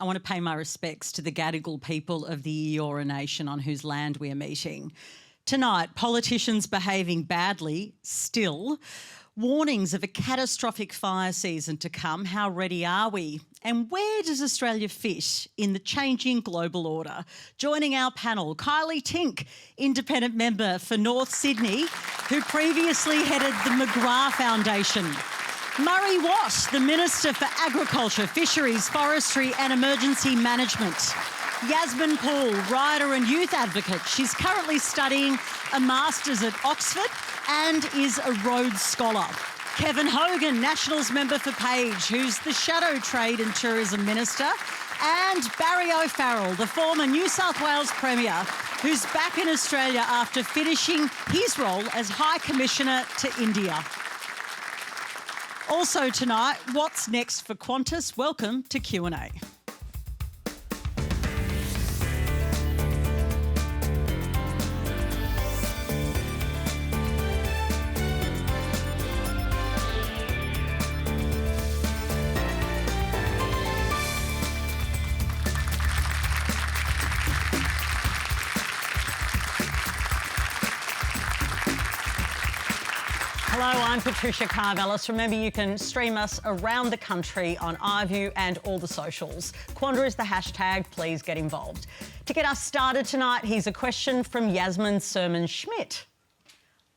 I want to pay my respects to the Gadigal people of the Eora Nation on whose land we are meeting. Tonight, politicians behaving badly still. Warnings of a catastrophic fire season to come. How ready are we? And where does Australia fit in the changing global order? Joining our panel, Tink, independent member for North Sydney, who previously headed the McGrath Foundation. Murray Watt, the Minister for Agriculture, Fisheries, Forestry and Emergency Management. Yasmin Poole, writer and youth advocate. She's currently studying a Masters at Oxford and is a Rhodes Scholar. Kevin Hogan, Nationals member for Page, who's the Shadow Trade and Tourism Minister. And Barry O'Farrell, the former New South Wales Premier, who's back in Australia after finishing his role as High Commissioner to India. Also tonight, what's next for Qantas? Welcome to Q&A. Hello, I'm Patricia Carvelis. Remember, you can stream us around the country on iView and all the socials. Quandra is the hashtag. Please get involved. To get us started tonight, here's a question from Yasmin Sermon-Schmidt.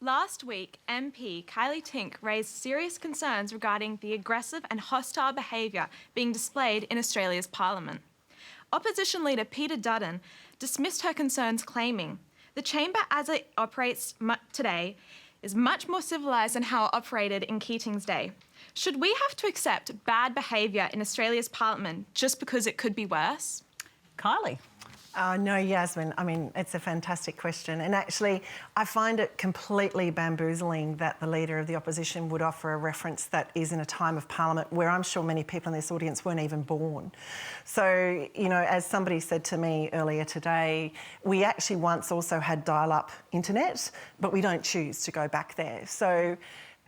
Last week, MP Kylea Tink raised serious concerns regarding the aggressive and hostile behaviour being displayed in Australia's Parliament. Opposition leader Peter Dutton dismissed her concerns, claiming the chamber as it operates today is much more civilised than how it operated in Keating's day. Should we have to accept bad behaviour in Australia's Parliament just because it could be worse? Kylie. No, Yasmin, I mean, it's a fantastic question. And actually, I find it completely bamboozling that the Leader of the Opposition would offer a reference that is in a time of Parliament where I'm sure many people in this audience weren't even born. So, you know, as somebody said to me earlier today, we actually once also had dial-up internet, but we don't choose to go back there. So,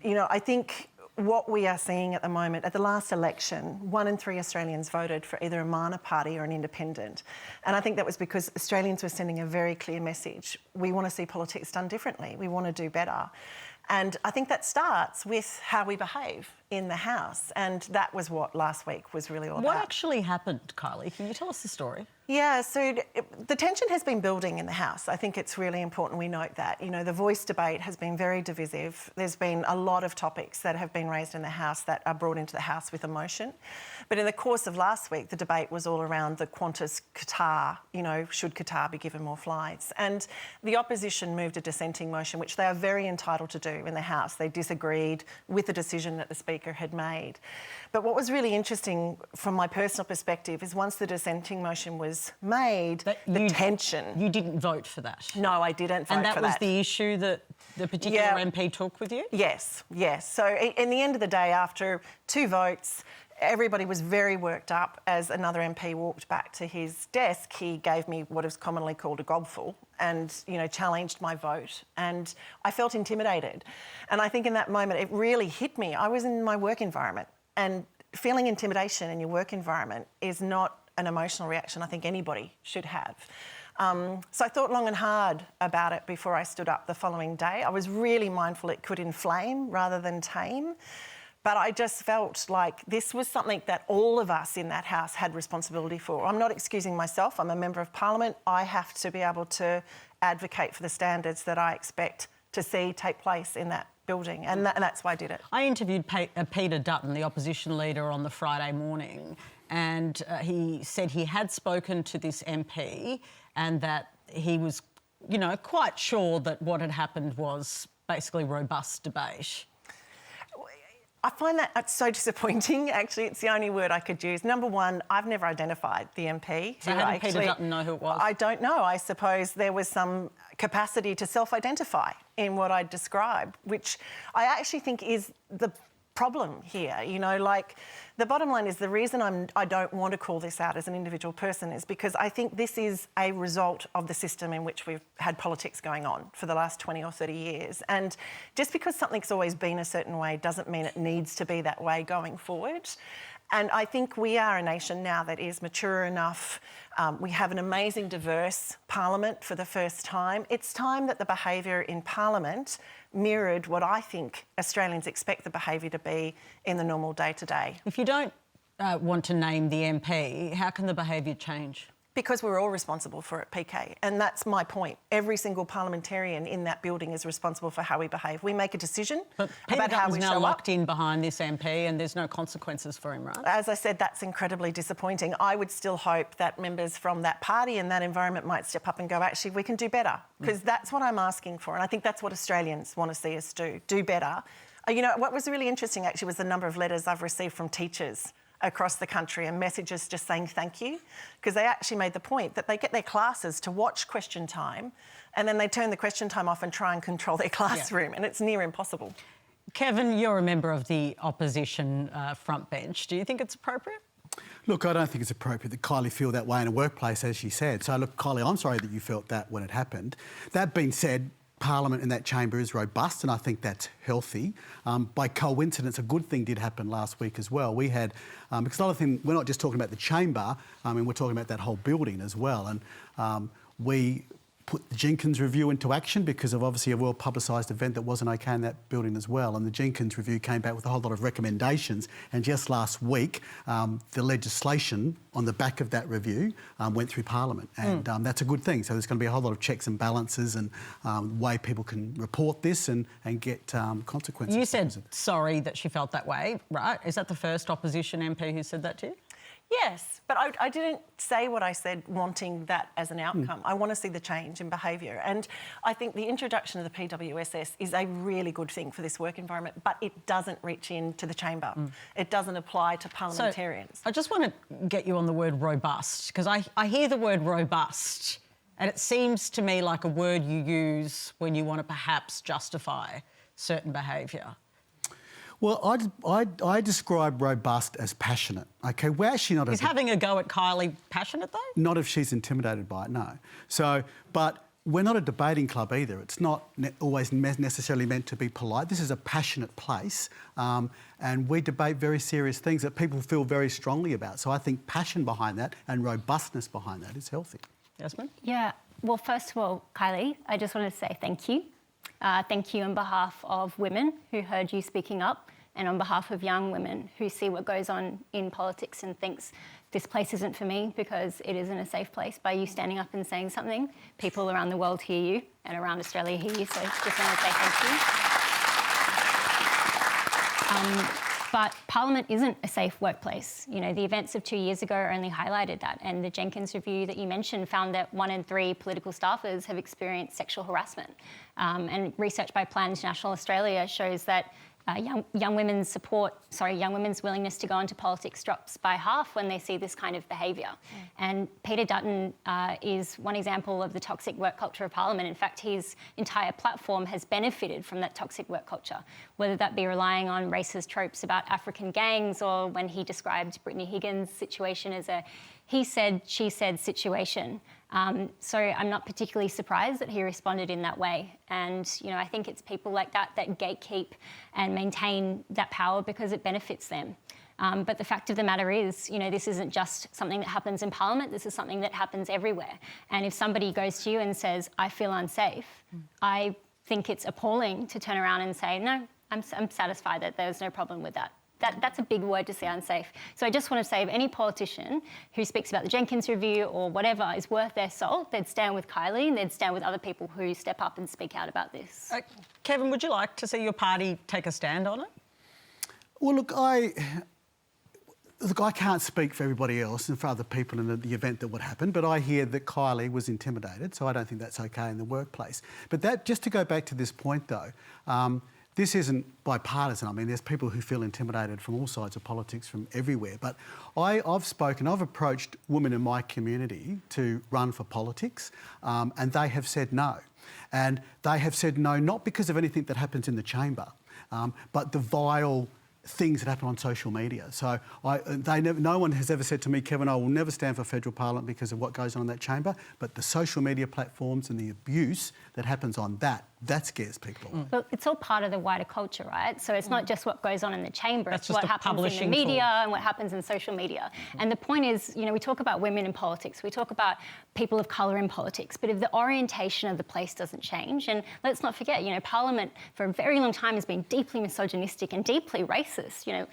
you know, I think what we are seeing at the moment, at the last election, 1 in 3 Australians voted for either a minor party or an independent. And I think that was because Australians were sending a very clear message. We want to see politics done differently. We want to do better. And I think that starts with how we behave in the House. And that was what last week was really all about. What actually happened, Kylie? Can you tell us the story? Yeah, so the tension has been building in the House. I think it's really important we note that. You know, the voice debate has been very divisive. There's been a lot of topics that have been raised in the House that are brought into the House with emotion. But in the course of last week, the debate was all around the Qantas Qatar, you know, should Qatar be given more flights? And the opposition moved a dissenting motion, which they are very entitled to do in the House. They disagreed with the decision that the Speaker had made. But what was really interesting from my personal perspective is once the dissenting motion was made, the tension... You didn't vote for that? No, I didn't vote for that. And that was the issue that the particular MP took with you? Yes, yes. So in the end of the day, after 2 votes, everybody was very worked up. As another MP walked back to his desk, he gave me what is commonly called a gobful and, you know, challenged my vote. And I felt intimidated. And I think in that moment, it really hit me. I was in my work environment, and feeling intimidation in your work environment is not an emotional reaction I think anybody should have. So I thought long and hard about it before I stood up the following day. I was really mindful it could inflame rather than tame. But I just felt like this was something that all of us in that House had responsibility for. I'm not excusing myself. I'm a Member of Parliament. I have to be able to advocate for the standards that I expect to see take place in that building, and that's why I did it. I interviewed Peter Dutton, the opposition leader, on the Friday morning, and he said he had spoken to this MP and that he was, you know, quite sure that what had happened was basically robust debate. I find that so disappointing, actually. It's the only word I could use. Number one, I've never identified the MP. So how did Peter Dutton know who it was? I don't know. I suppose there was some capacity to self-identify in what I described, which I actually think is the problem here. You know, like, the bottom line is the reason I don't want to call this out as an individual person is because I think this is a result of the system in which we've had politics going on for the last 20 or 30 years. And just because something's always been a certain way doesn't mean it needs to be that way going forward. And I think we are a nation now that is mature enough. We have an amazing, diverse parliament for the first time. It's time that the behaviour in parliament mirrored what I think Australians expect the behaviour to be in the normal day-to-day. If you don't want to name the MP, how can the behaviour change? Because we're all responsible for it, PK, and that's my point. Every single parliamentarian in that building is responsible for how we behave. We make a decision about how we show up. now locked in behind this MP and there's no consequences for him, right? As I said, that's incredibly disappointing. I would still hope that members from that party and that environment might step up and go, actually, we can do better, because that's what I'm asking for, and I think that's what Australians want to see us do better. You know, what was really interesting, actually, was the number of letters I've received from teachers across the country and messages just saying thank you, because they actually made the point that they get their classes to watch question time and then they turn the question time off and try and control their classroom, and it's near impossible. Kevin, you're a member of the opposition front bench. Do you think it's appropriate? Look, I don't think it's appropriate that Kylea feel that way in a workplace, as she said. So, look, Kylea, I'm sorry that you felt that when it happened. That being said, Parliament in that chamber is robust, and I think that's healthy. By coincidence, a good thing did happen last week as well. We had, because another thing, we're not just talking about the chamber, we're talking about that whole building as well. And we put the Jenkins review into action because of obviously a well-publicised event that wasn't okay in that building as well. And the Jenkins review came back with a whole lot of recommendations. And just last week, the legislation on the back of that review went through Parliament. And that's a good thing. So there's going to be a whole lot of checks and balances and way people can report this and get consequences. You said sorry that she felt that way, right? Is that the first opposition MP who said that to you? Yes, but I didn't say what I said wanting that as an outcome. I want to see the change in behaviour. And I think the introduction of the PWSS is a really good thing for this work environment, but it doesn't reach into the chamber. It doesn't apply to parliamentarians. So I just want to get you on the word robust, because I hear the word robust and it seems to me like a word you use when you want to perhaps justify certain behaviour. Well, I describe robust as passionate. OK, we're actually not... Is having a go at Kylea passionate, though? Not if she's intimidated by it, no. So, but we're not a debating club either. It's not always necessarily meant to be polite. This is a passionate place, and we debate very serious things that people feel very strongly about. So I think passion behind that and robustness behind that is healthy. Yasmin? Yeah, well, first of all, Kylea, I just want to say thank you. Thank you on behalf of women who heard you speaking up, and on behalf of young women who see what goes on in politics and thinks this place isn't for me because it isn't a safe place. By you standing up and saying something, people around the world hear you and around Australia hear you, so just want to say thank you. But Parliament isn't a safe workplace. You know, the events of 2 years ago only highlighted that, and the Jenkins review that you mentioned found that 1 in 3 political staffers have experienced sexual harassment. And research by Plan International Australia shows that young women's willingness to go into politics drops by half when they see this kind of behaviour. And Peter Dutton is one example of the toxic work culture of Parliament. In fact, his entire platform has benefited from that toxic work culture, whether that be relying on racist tropes about African gangs, or when he described Brittany Higgins' situation as a he said, she said situation. So I'm not particularly surprised that he responded in that way. And, you know, I think it's people like that that gatekeep and maintain that power because it benefits them. But the fact of the matter is, you know, this isn't just something that happens in Parliament, this is something that happens everywhere. And if somebody goes to you and says, I feel unsafe, I think it's appalling to turn around and say, no, I'm satisfied that there's no problem with that. That's a big word to say, unsafe. So I just want to say, if any politician who speaks about the Jenkins review or whatever is worth their salt, they'd stand with Kylea and they'd stand with other people who step up and speak out about this. Kevin, would you like to see your party take a stand on it? Well, look, I can't speak for everybody else and for other people in the event that would happen, but I hear that Kylea was intimidated, so I don't think that's okay in the workplace. But that, just to go back to this point, though, this isn't bipartisan. I mean, there's people who feel intimidated from all sides of politics from everywhere. But I've approached women in my community to run for politics, and they have said no. And they have said no not because of anything that happens in the chamber, but the vile things that happen on social media. So no one has ever said to me, Kevin, I will never stand for federal parliament because of what goes on in that chamber, but the social media platforms and the abuse that happens on that That scares people. But it's all part of the wider culture, right? So it's not just what goes on in the chamber, That's it's what just a happens in the publishing media tool. and what happens in social media. And the point is, you know, we talk about women in politics, we talk about people of colour in politics, but if the orientation of the place doesn't change, and let's not forget, you know, Parliament for a very long time has been deeply misogynistic and deeply racist. You know,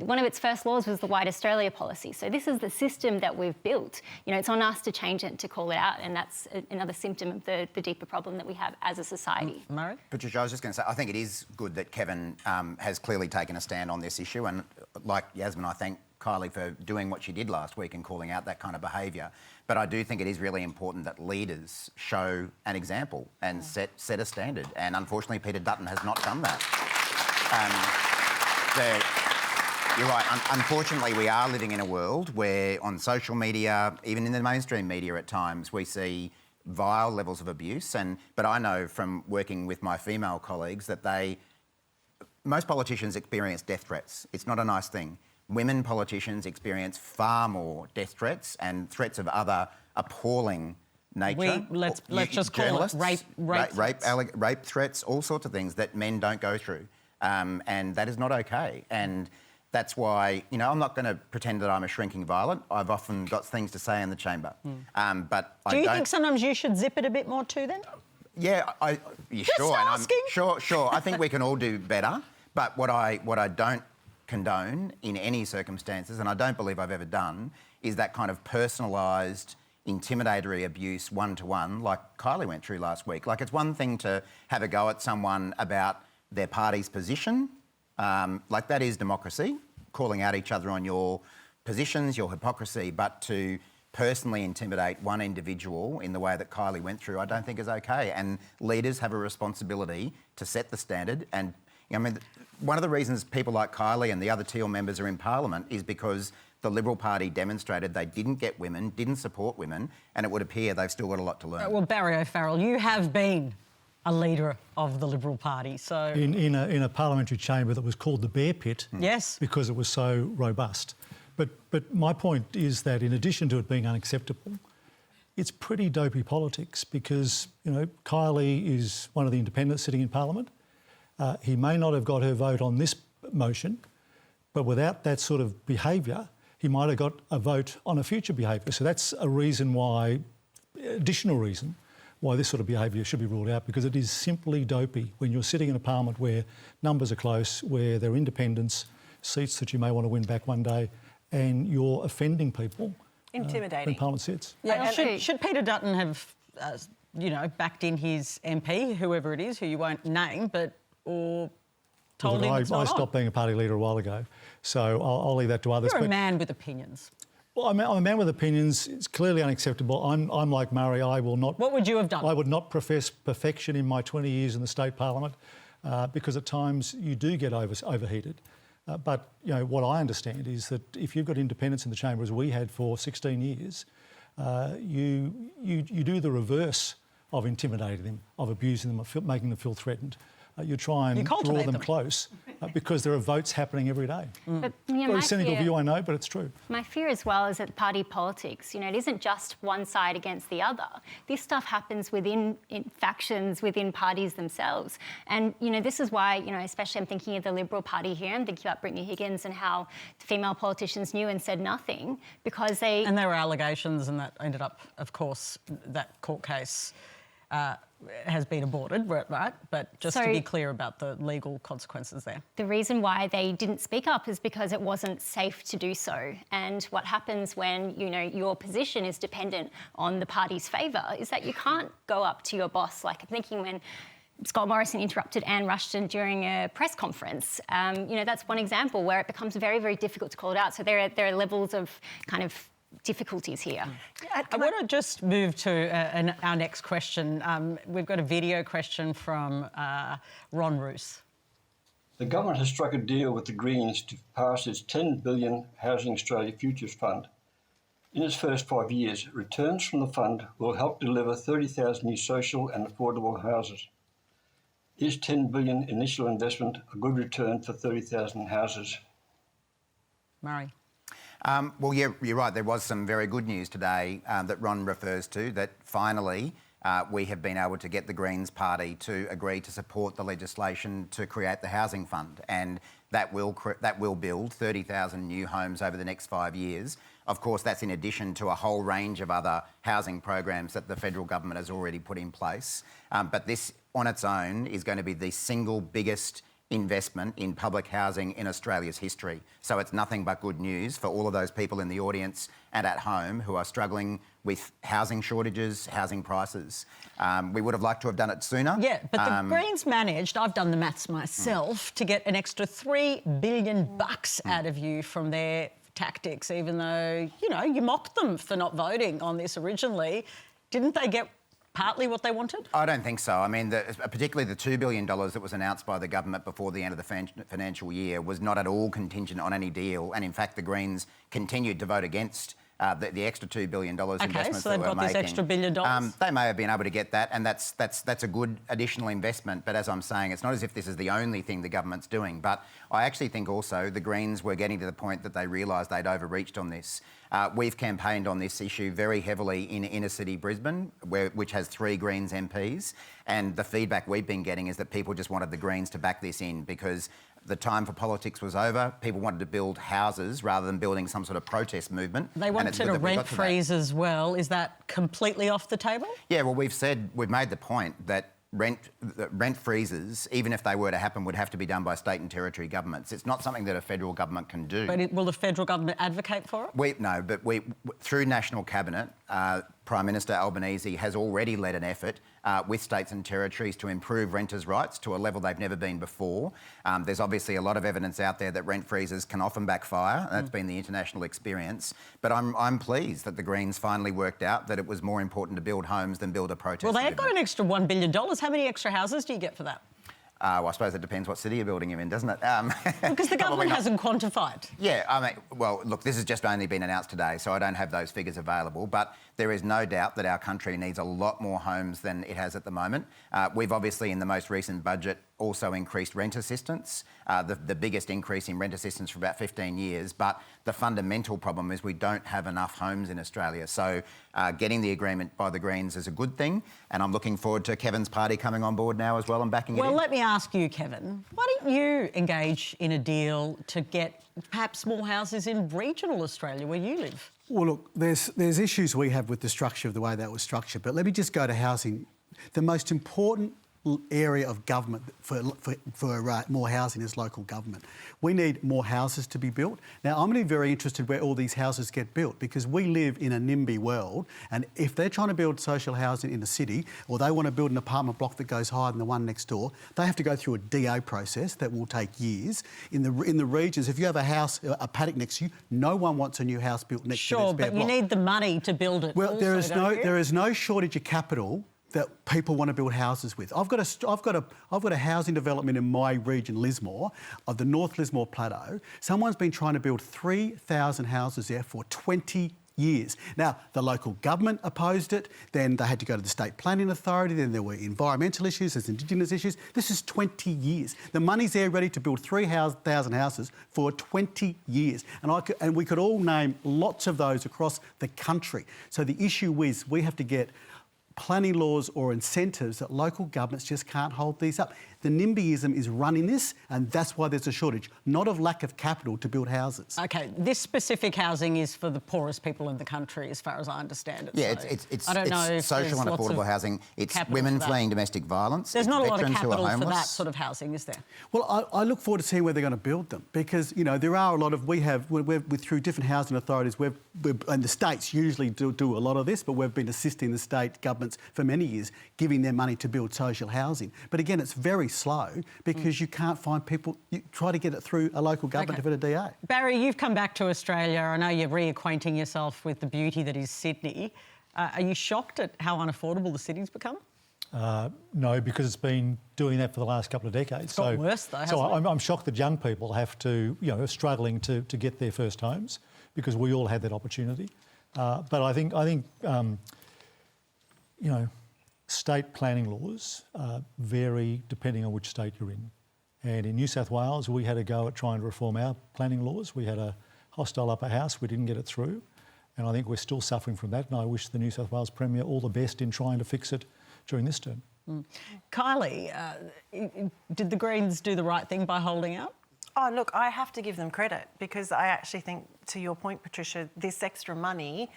one of its first laws was the White Australia policy. So this is the system that we've built. You know, it's on us to change it, to call it out, and that's another symptom of the deeper problem that we have as a society. Murray? Patricia, I was just going to say, I think it is good that Kevin has clearly taken a stand on this issue, and like Yasmin, I thank Kylie for doing what she did last week and calling out that kind of behaviour. But I do think it is really important that leaders show an example and set a standard, and unfortunately Peter Dutton has not done that. You're right. Unfortunately, we are living in a world where on social media, even in the mainstream media at times, we see vile levels of abuse. But I know from working with my female colleagues that most politicians experience death threats. It's not a nice thing. Women politicians experience far more death threats and threats of other appalling nature. Let's just call it rape threats, all sorts of things that men don't go through. And that is not okay. And that's why, you know, I'm not going to pretend that I'm a shrinking violet. I've often got things to say in the chamber. But Do you think sometimes you should zip it a bit more too then? Yeah, sure. Asking. Sure. I think we can all do better. But what I don't condone in any circumstances, and I don't believe I've ever done, is that kind of personalised, intimidatory abuse one-to-one like Kylie went through last week. Like, it's one thing to have a go at someone about their party's position. Like, that is democracy, calling out each other on your positions, your hypocrisy, but to personally intimidate one individual in the way that Kylie went through, I don't think is okay. And leaders have a responsibility to set the standard. And I mean, one of the reasons people like Kylie and the other Teal members are in Parliament is because the Liberal Party demonstrated they didn't get women, didn't support women, and it would appear they've still got a lot to learn. Well, Barry O'Farrell, you have been a leader of the Liberal Party, so... In a parliamentary chamber that was called the Bear Pit. Yes. Because it was so robust. But my point is that in addition to it being unacceptable, it's pretty dopey politics because, you know, Kylea is one of the independents sitting in Parliament. He may not have got her vote on this motion, but without that sort of behaviour, he might have got a vote on a future behaviour. So that's a reason why, additional reason, why this sort of behaviour should be ruled out, because it is simply dopey when you're sitting in a parliament where numbers are close, where there are independents, seats that you may want to win back one day, and you're offending people. Intimidating. When Parliament sits. Yeah, should Peter Dutton have, you know, backed in his MP, whoever it is, who you won't name, or told him it's not I stopped on? being a party leader a while ago, so I'll leave that to others. You're a man with opinions. Well, I'm a man with opinions. It's clearly unacceptable. I'm like Murray. I will not... What would you have done? I would not profess perfection in my 20 years in the state parliament because at times you do get overheated. But, you know, what I understand is that if you've got independents in the chamber, as we had for 16 years, you do the reverse of intimidating them, of abusing them, of making them feel threatened. You try and draw them close because there are votes happening every day. But, you know, Very cynical view, I know, but it's true. My fear as well is that party politics, you know, it isn't just one side against the other. This stuff happens within factions, within parties themselves. And, you know, this is why, you know, especially I'm thinking of the Liberal Party here, I'm thinking about Brittany Higgins and how female politicians knew and said nothing because they... And there were allegations and that ended up, of course, that court case... has been aborted, right? But just to be clear about the legal consequences there. The reason why they didn't speak up is because it wasn't safe to do so. And what happens when, you know, your position is dependent on the party's favour is that you can't go up to your boss. Like, I'm thinking when Scott Morrison interrupted Anne Rushton during a press conference. You know, that's one example where it becomes very, very difficult to call it out. So there are levels of kind of difficulties here. I want to just move to our next question. We've got a video question from Ron Roos. The government has struck a deal with the Greens to pass its $10 billion Housing Australia Futures Fund. In its first 5 years, returns from the fund will help deliver 30,000 new social and affordable houses. Is $10 billion initial investment a good return for 30,000 houses? Murray. Well, yeah, you're right. There was some very good news today that Ron refers to, that finally we have been able to get the Greens Party to agree to support the legislation to create the housing fund, and that will build 30,000 new homes over the next 5 years. Of course, that's in addition to a whole range of other housing programs that the federal government has already put in place. But this, on its own, is going to be the single biggest investment in public housing in Australia's history. So it's nothing but good news for all of those people in the audience and at home who are struggling with housing shortages, housing prices. We would have liked to have done it sooner. Yeah, but the Greens managed, I've done the maths myself, to get an extra $3 billion out of you from their tactics, even though, you know, you mocked them for not voting on this originally. Didn't they get partly what they wanted? I don't think so. I mean, particularly the $2 billion that was announced by the government before the end of the financial year was not at all contingent on any deal. And in fact, the Greens continued to vote against the extra $2 billion investments so that they've we're got making. this extra $1 billion. They may have been able to get that, and that's a good additional investment. But as I'm saying, it's not as if this is the only thing the government's doing. But I actually think also the Greens were getting to the point that they realised they'd overreached on this. We've campaigned on this issue very heavily in inner city Brisbane, which has 3 Greens MPs, and the feedback we've been getting is that people just wanted the Greens to back this in because the time for politics was over. People wanted to build houses rather than building some sort of protest movement. They wanted a rent freeze as well. Is that completely off the table? Yeah, well, we've made the point that rent freezes, even if they were to happen, would have to be done by state and territory governments. It's not something that a federal government can do. But will the federal government advocate for it? No, but through National Cabinet, Prime Minister Albanese has already led an effort with states and territories to improve renters' rights to a level they've never been before. There's obviously a lot of evidence out there that rent freezes can often backfire. That's been the international experience. But I'm pleased that the Greens finally worked out that it was more important to build homes than build a protest Well, they've movement. got an extra $1 billion. How many extra houses do you get for that? Well, I suppose it depends what city you're building them in, doesn't it? Because the government hasn't quantified. Yeah, I mean, well, look, this has just only been announced today, so I don't have those figures available, but there is no doubt that our country needs a lot more homes than it has at the moment. We've obviously, in the most recent budget, also increased rent assistance, the biggest increase in rent assistance for about 15 years, but the fundamental problem is we don't have enough homes in Australia. So getting the agreement by the Greens is a good thing, and I'm looking forward to Kevin's party coming on board now as well and backing it in. Well, let me ask you, Kevin, why don't you engage in a deal to get perhaps more houses in regional Australia where you live? Well, look, there's issues we have with the structure of the way that was structured, but let me just go to housing. The most important area of government for more housing is local government. We need more houses to be built. Now, I'm going to be very interested where all these houses get built because we live in a NIMBY world, and if they're trying to build social housing in the city or they want to build an apartment block that goes higher than the one next door, they have to go through a DA process that will take years. In the regions, if you have a house, a paddock next to you, no one wants a new house built next to their spare block. Sure, but you need the money to build it. Well, also, there is no shortage of capital that people want to build houses with. I've got a housing development in my region, Lismore, of the North Lismore Plateau. Someone's been trying to build 3,000 houses there for 20 years. Now, the local government opposed it, then they had to go to the State Planning Authority, then there were environmental issues, there's Indigenous issues. This is 20 years. The money's there ready to build 3,000 houses for 20 years. And we could all name lots of those across the country. So the issue is we have to get planning laws or incentives that local governments just can't hold these up. The NIMBYism is running this, and that's why there's a shortage, not of lack of capital to build houses. OK, this specific housing is for the poorest people in the country, as far as I understand it. Yeah, so it's I don't know if social and affordable housing. It's women fleeing domestic violence. There's not a lot of veterans who are capital for homeless. that sort of housing, is there? Well, I look forward to seeing where they're going to build them because, you know, there are a lot of... We're through different housing authorities, and the states usually do a lot of this, but we've been assisting the state governments for many years, giving them money to build social housing. But again, it's very slow because you can't find people... You try to get it through a local government to get a DA. Barry, you've come back to Australia. I know you're reacquainting yourself with the beauty that is Sydney. Are you shocked at how unaffordable the city's become? No, because it's been doing that for the last couple of decades. It's got worse, though, hasn't it? I'm shocked that young people have to, you know, are struggling to get their first homes because we all had that opportunity. But I think you know, state planning laws vary depending on which state you're in. And in New South Wales, we had a go at trying to reform our planning laws. We had a hostile upper house. We didn't get it through. And I think we're still suffering from that, and I wish the New South Wales Premier all the best in trying to fix it during this term. Kylie, did the Greens do the right thing by holding out? Oh, look, I have to give them credit because I actually think, to your point, Patricia, this extra money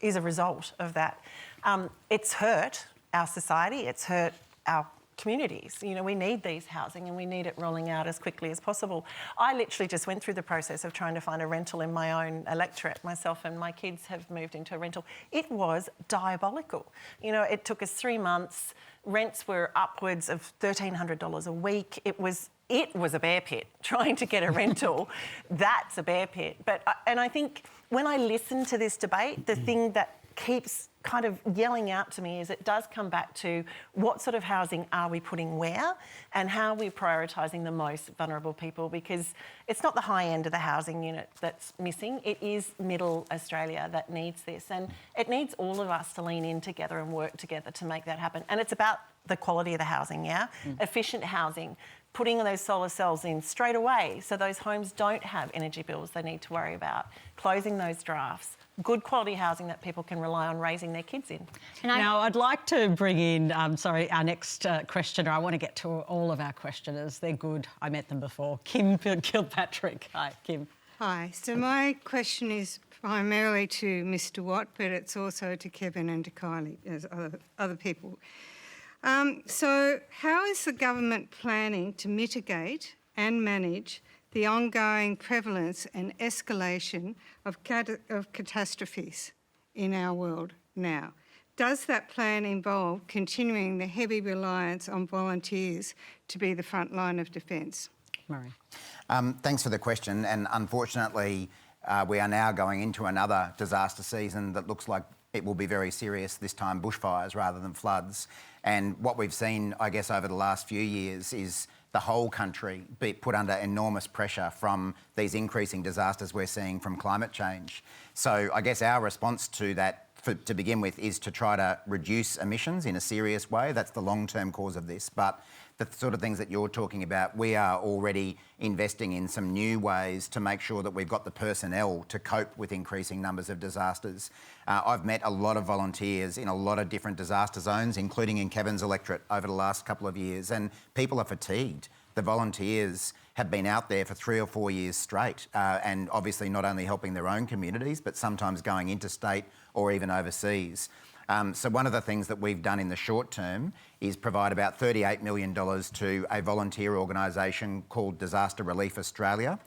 is a result of that. It's hurt our society, it's hurt our communities. You know, we need these housing and we need it rolling out as quickly as possible. I literally just went through the process of trying to find a rental in my own electorate. Myself and my kids have moved into a rental. It was diabolical. You know, it took us 3 months. Rents were upwards of $1,300 a week. It was a bear pit. Trying to get a rental, that's a bear pit. And I think when I listen to this debate, the thing that keeps kind of yelling out to me is it does come back to what sort of housing are we putting where and how are we prioritising the most vulnerable people, because it's not the high end of the housing unit that's missing, it is middle Australia that needs this, and it needs all of us to lean in together and work together to make that happen. And it's about the quality of the housing, efficient housing, putting those solar cells in straight away so those homes don't have energy bills they need to worry about, closing those drafts, good quality housing that people can rely on raising their kids in. Now, I'd like to bring in, our next questioner. I want to get to all of our questioners. They're good. I met them before. Kim Kilpatrick. Hi, Kim. Hi. So my question is primarily to Mr Watt, but it's also to Kevin and to Kylie, as other people. So how is the government planning to mitigate and manage the ongoing prevalence and escalation of catastrophes in our world now? Does that plan involve continuing the heavy reliance on volunteers to be the front line of defence? Murray. Thanks for the question, and unfortunately we are now going into another disaster season that looks like it will be very serious, this time bushfires rather than floods. And what we've seen, I guess, over the last few years is the whole country be put under enormous pressure from these increasing disasters we're seeing from climate change. So I guess our response to that, to begin with, is to try to reduce emissions in a serious way. That's the long-term cause of this. But the sort of things that you're talking about, we are already investing in some new ways to make sure that we've got the personnel to cope with increasing numbers of disasters. I've met a lot of volunteers in a lot of different disaster zones, including in Kevin's electorate over the last couple of years, and people are fatigued. The volunteers have been out there for 3 or 4 years straight, and obviously not only helping their own communities, but sometimes going interstate or even overseas. So one of the things that we've done in the short term is provide about $38 million to a volunteer organisation called Disaster Relief Australia,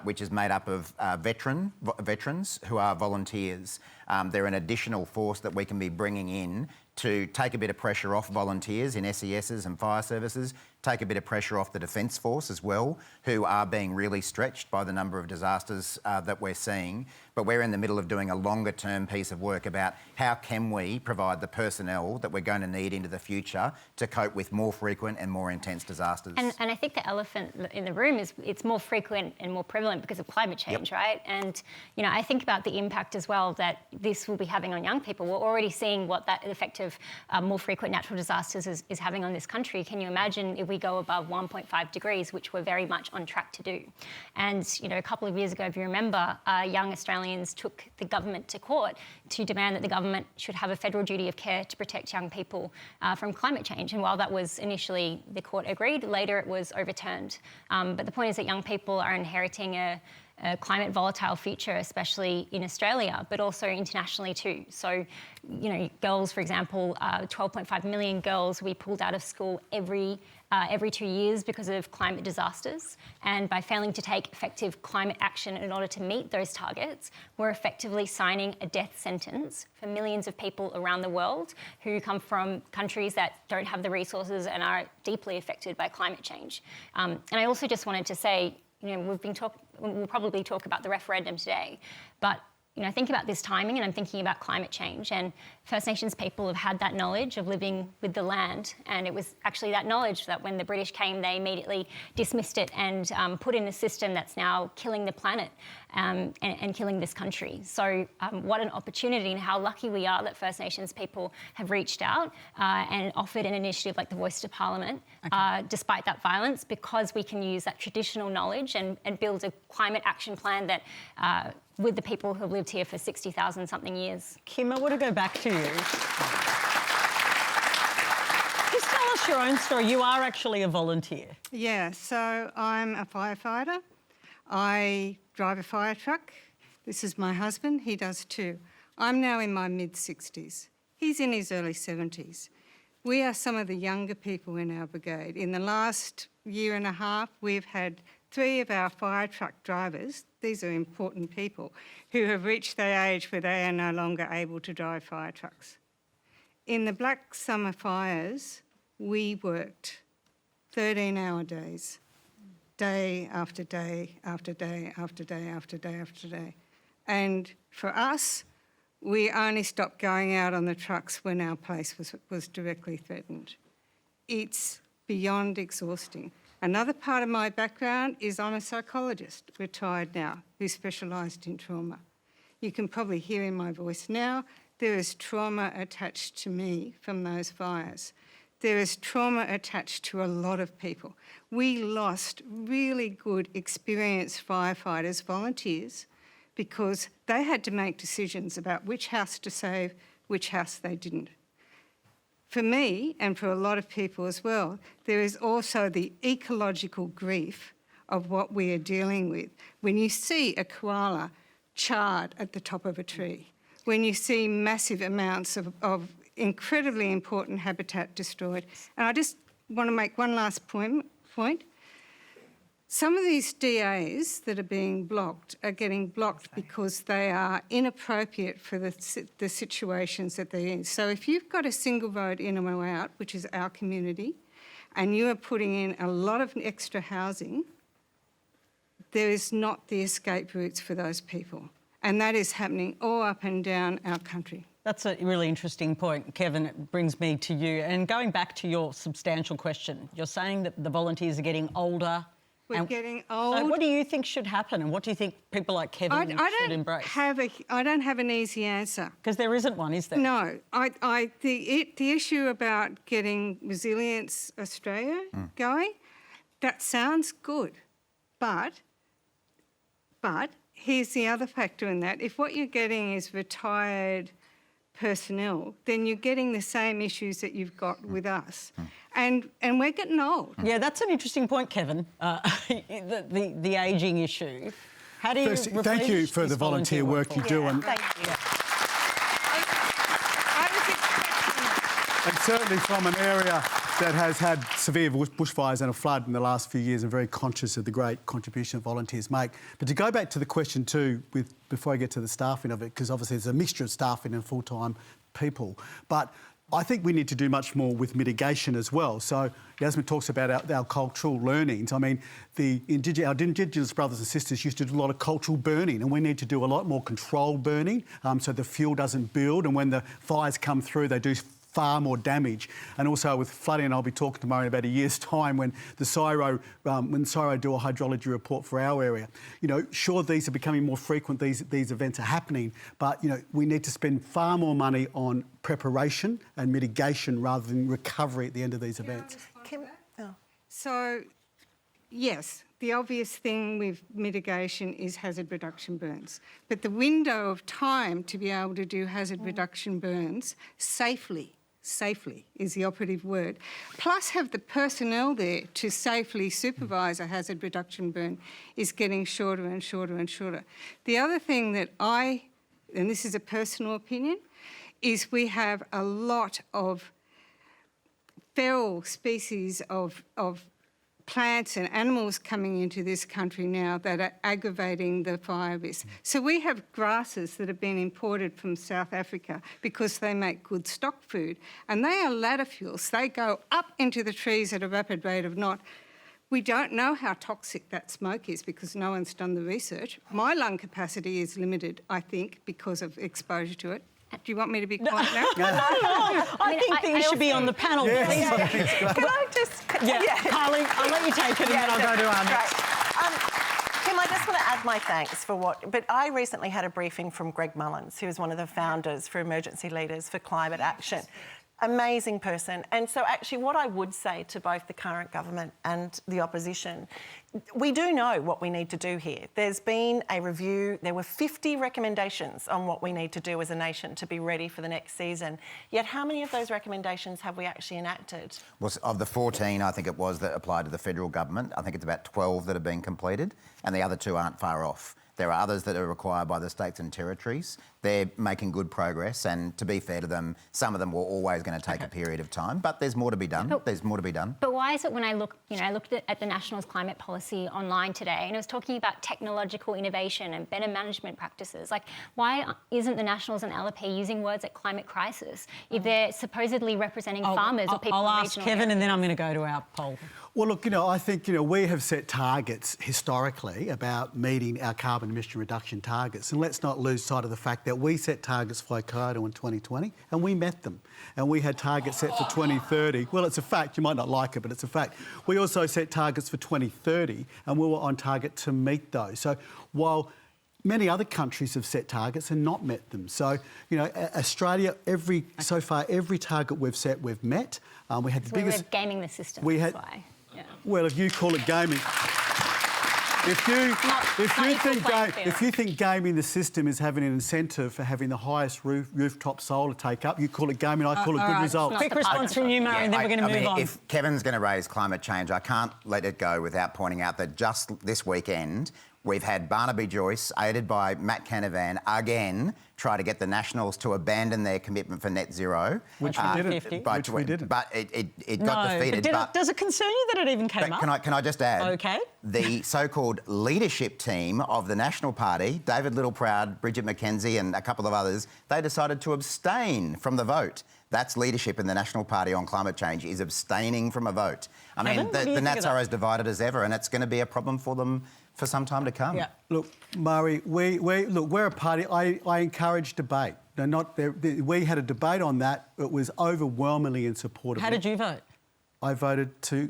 which is made up of veterans who are volunteers. They're an additional force that we can be bringing in to take a bit of pressure off volunteers in SESs and fire services, take a bit of pressure off the Defence Force as well, who are being really stretched by the number of disasters that we're seeing. But we're in the middle of doing a longer term piece of work about how can we provide the personnel that we're going to need into the future to cope with more frequent and more intense disasters. And I think the elephant in the room is it's more frequent and more prevalent because of climate change, right? And, you know, I think about the impact as well that this will be having on young people. We're already seeing what that effect of more frequent natural disasters is having on this country. Can you imagine if we go above 1.5 degrees, which we're very much on track to do? And, you know, a couple of years ago, if you remember, young Australians took the government to court to demand that the government should have a federal duty of care to protect young people from climate change. And while that was initially, the court agreed, later it was overturned. But the point is that young people are inheriting a climate volatile future, especially in Australia, but also internationally too. So, you know, girls, for example, 12.5 million girls we pulled out of school every 2 years because of climate disasters. And by failing to take effective climate action in order to meet those targets, we're effectively signing a death sentence for millions of people around the world who come from countries that don't have the resources and are deeply affected by climate change. And I also just wanted to say, you know, we'll probably talk about the referendum today, but, you know, think about this timing, and I'm thinking about climate change, and First Nations people have had that knowledge of living with the land, and it was actually that knowledge that when the British came, they immediately dismissed it and put in a system that's now killing the planet and killing this country. So what an opportunity, and how lucky we are that First Nations people have reached out and offered an initiative like the Voice to Parliament, despite that violence, because we can use that traditional knowledge and build a climate action plan that with the people who have lived here for 60,000 something years. Kim, I want to go back to you. Just tell us your own story. You are actually a volunteer. Yeah, so I'm a firefighter. I drive a fire truck. This is my husband, he does too. I'm now in my mid-60s. He's in his early 70s. We are some of the younger people in our brigade. In the last year and a half, we've had 3 of our fire truck drivers, these are important people, who have reached the age where they are no longer able to drive fire trucks. In the Black Summer fires, we worked 13-hour days, day after day after day after day after day after day. And for us, we only stopped going out on the trucks when our place was directly threatened. It's beyond exhausting. Another part of my background is I'm a psychologist, retired now, who specialised in trauma. You can probably hear in my voice now, there is trauma attached to me from those fires. There is trauma attached to a lot of people. We lost really good, experienced firefighters, volunteers, because they had to make decisions about which house to save, which house they didn't. For me, and for a lot of people as well, there is also the ecological grief of what we are dealing with. When you see a koala charred at the top of a tree, when you see massive amounts of incredibly important habitat destroyed. And I just want to make one last point. Some of these DAs that are being blocked are getting blocked because they are inappropriate for the situations that they're in. So if you've got a single road in or out, which is our community, and you are putting in a lot of extra housing, there is not the escape routes for those people. And that is happening all up and down our country. That's a really interesting point, Kevin. It brings me to you. And going back to your substantial question, you're saying that the volunteers are getting older. We're getting old. So what do you think should happen, and what do you think people like Kevin should embrace? I don't have an easy answer. Because there isn't one, is there? No. The issue about getting Resilience Australia going, that sounds good. But here's the other factor in that. If what you're getting is retired personnel, then you're getting the same issues that you've got with us. And we're getting old. Yeah, that's an interesting point, Kevin, the ageing issue. How do you thank you for the volunteer work you do. Thank you. And certainly from an area that has had severe bushfires and a flood in the last few years, and very conscious of the great contribution that volunteers make. But to go back to the question too, before I get to the staffing of it, because obviously there's a mixture of staffing and full-time people, but I think we need to do much more with mitigation as well. So Yasmin talks about our cultural learnings. I mean, our Indigenous brothers and sisters used to do a lot of cultural burning, and we need to do a lot more controlled burning so the fuel doesn't build, and when the fires come through, they do far more damage. And also with flooding, I'll be talking tomorrow in about a year's time when the CSIRO do a hydrology report for our area. You know, sure, these are becoming more frequent, these events are happening, but, you know, we need to spend far more money on preparation and mitigation rather than recovery at the end of these events. So, yes, the obvious thing with mitigation is hazard reduction burns. But the window of time to be able to do hazard reduction burns safely is the operative word, plus have the personnel there to safely supervise a hazard reduction burn, is getting shorter and shorter and shorter. The other thing that and this is a personal opinion, is we have a lot of feral species of plants and animals coming into this country now that are aggravating the fire risk. So we have grasses that have been imported from South Africa because they make good stock food, and they are ladder fuels. They go up into the trees at a rapid rate of knot. We don't know how toxic that smoke is because no one's done the research. My lung capacity is limited, I think, because of exposure to it. Do you want me to be quiet now? I think these should be on the panel. Can I just... Carly, I'll let you take it and then I'll go to our next. Kim, I just want to add my thanks for what... But I recently had a briefing from Greg Mullins, who is one of the founders for Emergency Leaders for Climate Action. Amazing person. And so actually what I would say to both the current government and the opposition, we do know what we need to do here. There's been a review. There were 50 recommendations on what we need to do as a nation to be ready for the next season. Yet how many of those recommendations have we actually enacted? Well, of the 14, I think it was, that applied to the federal government, I think it's about 12 that have been completed, and the other 2 aren't far off. There are others that are required by the states and territories. They're making good progress, and to be fair to them, some of them were always going to take a period of time, but there's more to be done. But why is it when I looked at the Nationals climate policy online today, and it was talking about technological innovation and better management practices? Like, why isn't the Nationals and LP using words like climate crisis if they're supposedly representing farmers or people in regional I'll ask Kevin areas? and then I'm going to go to our poll. Well, look, I think, we have set targets historically about meeting our carbon emission reduction targets. And let's not lose sight of the fact that we set targets for Waikato in 2020 and we met them. And we had targets set for 2030. Well, it's a fact. You might not like it, but it's a fact. We also set targets for 2030 and we were on target to meet those. So while many other countries have set targets and not met them. So, Australia, so far, every target we've set, we've met. We had the biggest... We're gaming the system, that's why. Yeah. Well, if you call it gaming... If you think gaming the system is having an incentive for having the highest rooftop solar take up, you call it gaming, I call it good results. Quick response from you, Murray, and then we're going to move on. If Kevin's going to raise climate change, I can't let it go without pointing out that just this weekend, we've had Barnaby Joyce, aided by Matt Canavan, again try to get the Nationals to abandon their commitment for net zero. Which we didn't. But it got defeated. Does it concern you that it even came up? Can I just add? OK. The so-called leadership team of the National Party, David Littleproud, Bridget McKenzie and a couple of others, they decided to abstain from the vote. That's leadership in the National Party on climate change, is abstaining from a vote. I mean, the Nats are as divided as ever, and it's going to be a problem for them for some time to come. Yeah. Look, Murray, we're a party. I encourage debate. We had a debate on that. It was overwhelmingly in support of it. How did you vote? I voted to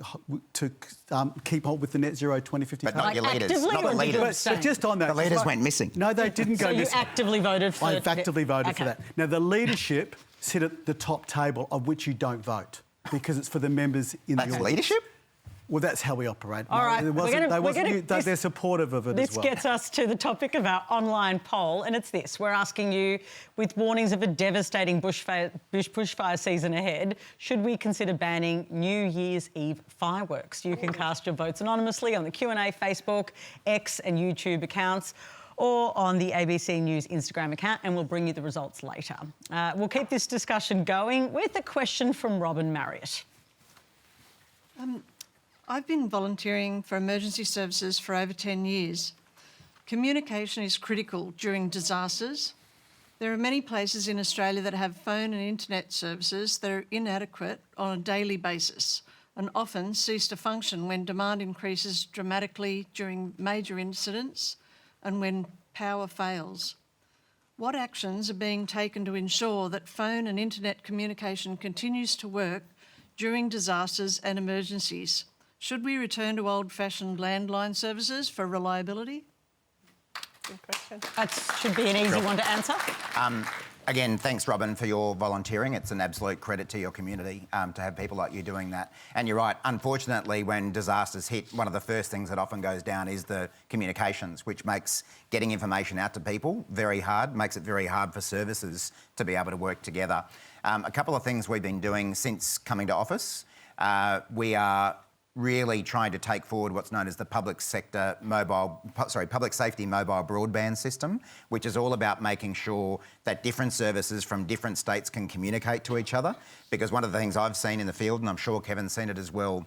keep on with the net zero 2050 But not your leaders. Not the leaders. But just on that... The leaders went missing. No, they didn't go missing. So you actively voted for... I've actively voted for that. Now, the leadership sit at the top table of which you don't vote because it's for the members in the audience. That's leadership? Well, that's how we operate. All right. They're supportive of it as well. This gets us to the topic of our online poll, and it's this. We're asking you, with warnings of a devastating bushfire season ahead, should we consider banning New Year's Eve fireworks? You can cast your votes anonymously on the Q&A Facebook, X and YouTube accounts, or on the ABC News Instagram account, and we'll bring you the results later. We'll keep this discussion going with a question from Robin Marriott. I've been volunteering for emergency services for over 10 years. Communication is critical during disasters. There are many places in Australia that have phone and internet services that are inadequate on a daily basis and often cease to function when demand increases dramatically during major incidents and when power fails. What actions are being taken to ensure that phone and internet communication continues to work during disasters and emergencies? Should we return to old-fashioned landline services for reliability? Good question. That should be an easy one to answer. Again, thanks, Robin, for your volunteering. It's an absolute credit to your community to have people like you doing that. And you're right, unfortunately, when disasters hit, one of the first things that often goes down is the communications, which makes getting information out to people very hard, makes it very hard for services to be able to work together. A couple of things we've been doing since coming to office. We are really trying to take forward what's known as the public safety mobile broadband system, which is all about making sure that different services from different states can communicate to each other. Because one of the things I've seen in the field, and I'm sure Kevin's seen it as well,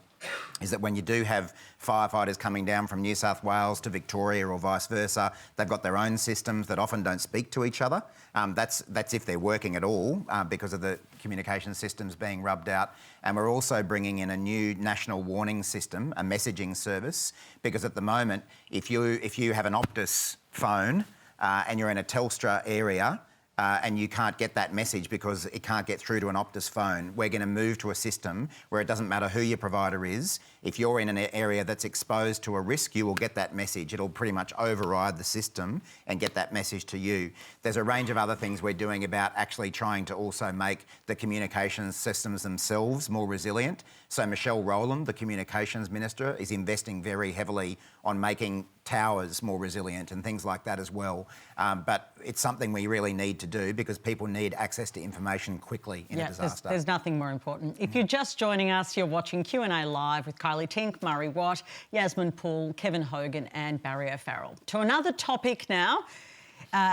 is that when you do have firefighters coming down from New South Wales to Victoria or vice versa, they've got their own systems that often don't speak to each other. That's if they're working at all because of the communication systems being rubbed out. And we're also bringing in a new national warning system, a messaging service, because at the moment, if you have an Optus phone and you're in a Telstra area, and you can't get that message because it can't get through to an Optus phone. We're going to move to a system where it doesn't matter who your provider is. If you're in an area that's exposed to a risk, you will get that message. It'll pretty much override the system and get that message to you. There's a range of other things we're doing about actually trying to also make the communications systems themselves more resilient. So Michelle Rowland, the Communications Minister, is investing very heavily on making towers more resilient and things like that as well. But it's something we really need to do because people need access to information quickly in a disaster. There's nothing more important. If you're just joining us, you're watching Q&A Live with Kylea, Tink, Murray Watt, Yasmin, Poole, Kevin Hogan and Barry O'Farrell. To another topic now,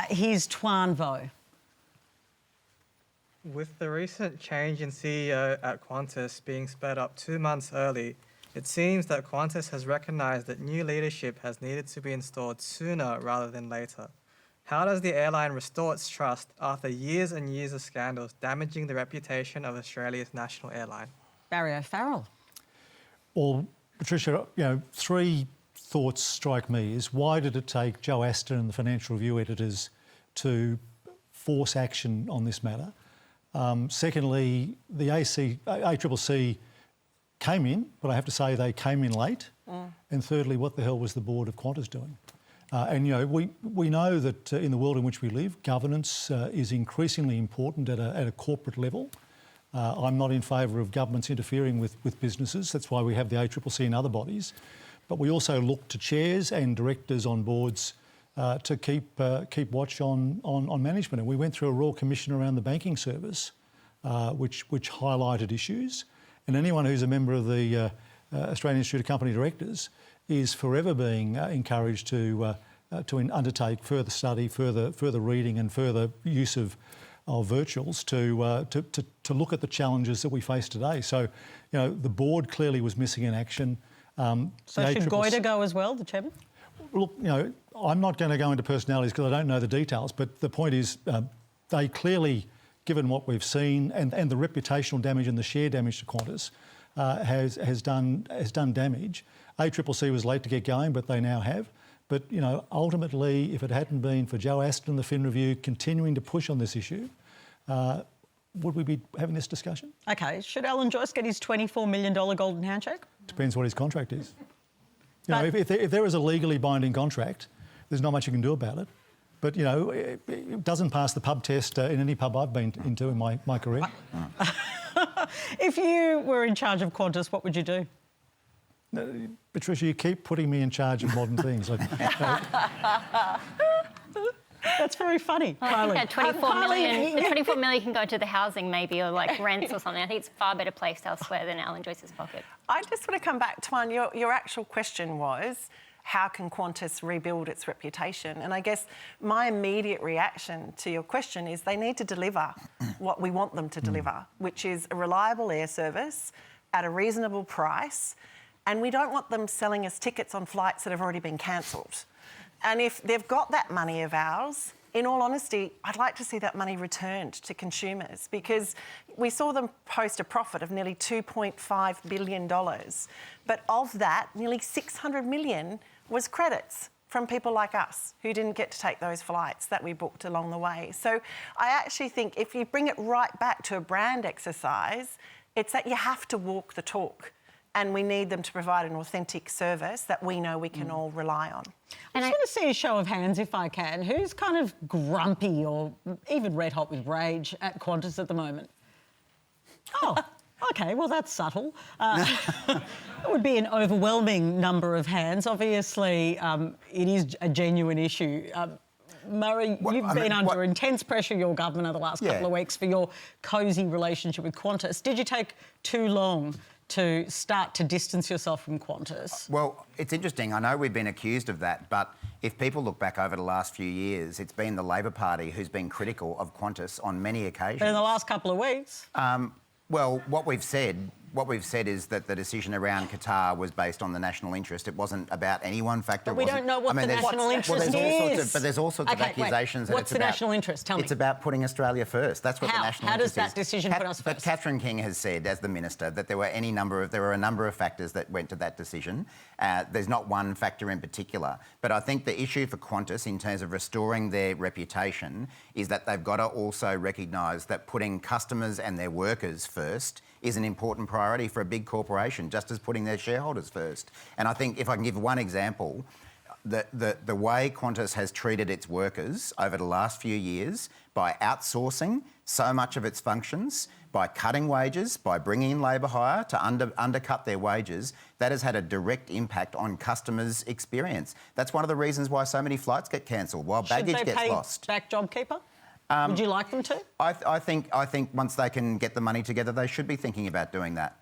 here's Tuan Vo. With the recent change in CEO at Qantas being sped up 2 months early, it seems that Qantas has recognised that new leadership has needed to be installed sooner rather than later. How does the airline restore its trust after years and years of scandals damaging the reputation of Australia's national airline? Barry O'Farrell. Well, Patricia, three thoughts strike me. Is why did it take Joe Aston and the Financial Review editors to force action on this matter? Secondly, the ACCC came in, but I have to say they came in late. And thirdly, what the hell was the board of Qantas doing? We know that in the world in which we live, governance is increasingly important at a corporate level. I'm not in favour of governments interfering with businesses. That's why we have the ACCC and other bodies. But we also look to chairs and directors on boards to keep watch on management. And we went through a Royal Commission around the banking service, which highlighted issues. And anyone who's a member of the Australian Institute of Company Directors is forever being encouraged to undertake further study, further reading, and further use of virtuals to look at the challenges that we face today. So, the board clearly was missing in action. So should Goyder go as well, the chairman? Look, I'm not going to go into personalities because I don't know the details, but the point is they clearly, given what we've seen and the reputational damage and the share damage to Qantas, has done damage. ACCC was late to get going, but they now have. But, ultimately, if it hadn't been for Joe Aston and the Fin Review continuing to push on this issue, would we be having this discussion? OK, should Alan Joyce get his $24 million golden handshake? Depends what his contract is. If there is a legally binding contract, there's not much you can do about it. But, it doesn't pass the pub test in any pub I've been into in my career. If you were in charge of Qantas, what would you do? Patricia, you keep putting me in charge of modern things. That's very funny. I think 24 million can go to the housing maybe, or like rents or something. I think it's a far better place elsewhere than Alan Joyce's pocket. I just want to come back to one. Your actual question was, how can Qantas rebuild its reputation? And I guess my immediate reaction to your question is they need to deliver what we want them to deliver, which is a reliable air service at a reasonable price. And we don't want them selling us tickets on flights that have already been cancelled. And if they've got that money of ours, in all honesty, I'd like to see that money returned to consumers because we saw them post a profit of nearly $2.5 billion. But of that, nearly $600 million was credits from people like us who didn't get to take those flights that we booked along the way. So I actually think if you bring it right back to a brand exercise, it's that you have to walk the talk. And we need them to provide an authentic service that we know we can all rely on. I just want to see a show of hands, if I can. Who's kind of grumpy or even red hot with rage at Qantas at the moment? Oh, OK, well, that's subtle. It would be an overwhelming number of hands. Obviously, it is a genuine issue. Murray, you've been under intense pressure, your government, the last couple of weeks for your cosy relationship with Qantas. Did you take too long to start to distance yourself from Qantas? Well, it's interesting. I know we've been accused of that, but if people look back over the last few years, it's been the Labor Party who's been critical of Qantas on many occasions. In the last couple of weeks? Well, what we've said what we've said is that the decision around Qatar was based on the national interest. It wasn't about any one factor. But we don't know what the national interest is. But there's all sorts of accusations that what's the national interest? Tell me. It's about putting Australia first. That's what the national interest is. How does that decision put us first? But Catherine King has said, as the minister, that there were a number of factors that went to that decision. There's not one factor in particular. But I think the issue for Qantas, in terms of restoring their reputation, is that they've got to also recognise that putting customers and their workers first is an important priority for a big corporation, just as putting their shareholders first. And I think, if I can give one example, the way Qantas has treated its workers over the last few years by outsourcing so much of its functions, by cutting wages, by bringing in labour hire to undercut their wages, that has had a direct impact on customers' experience. That's one of the reasons why so many flights get cancelled, while baggage gets lost. Should they pay back JobKeeper? Would you like them to? I think once they can get the money together, they should be thinking about doing that.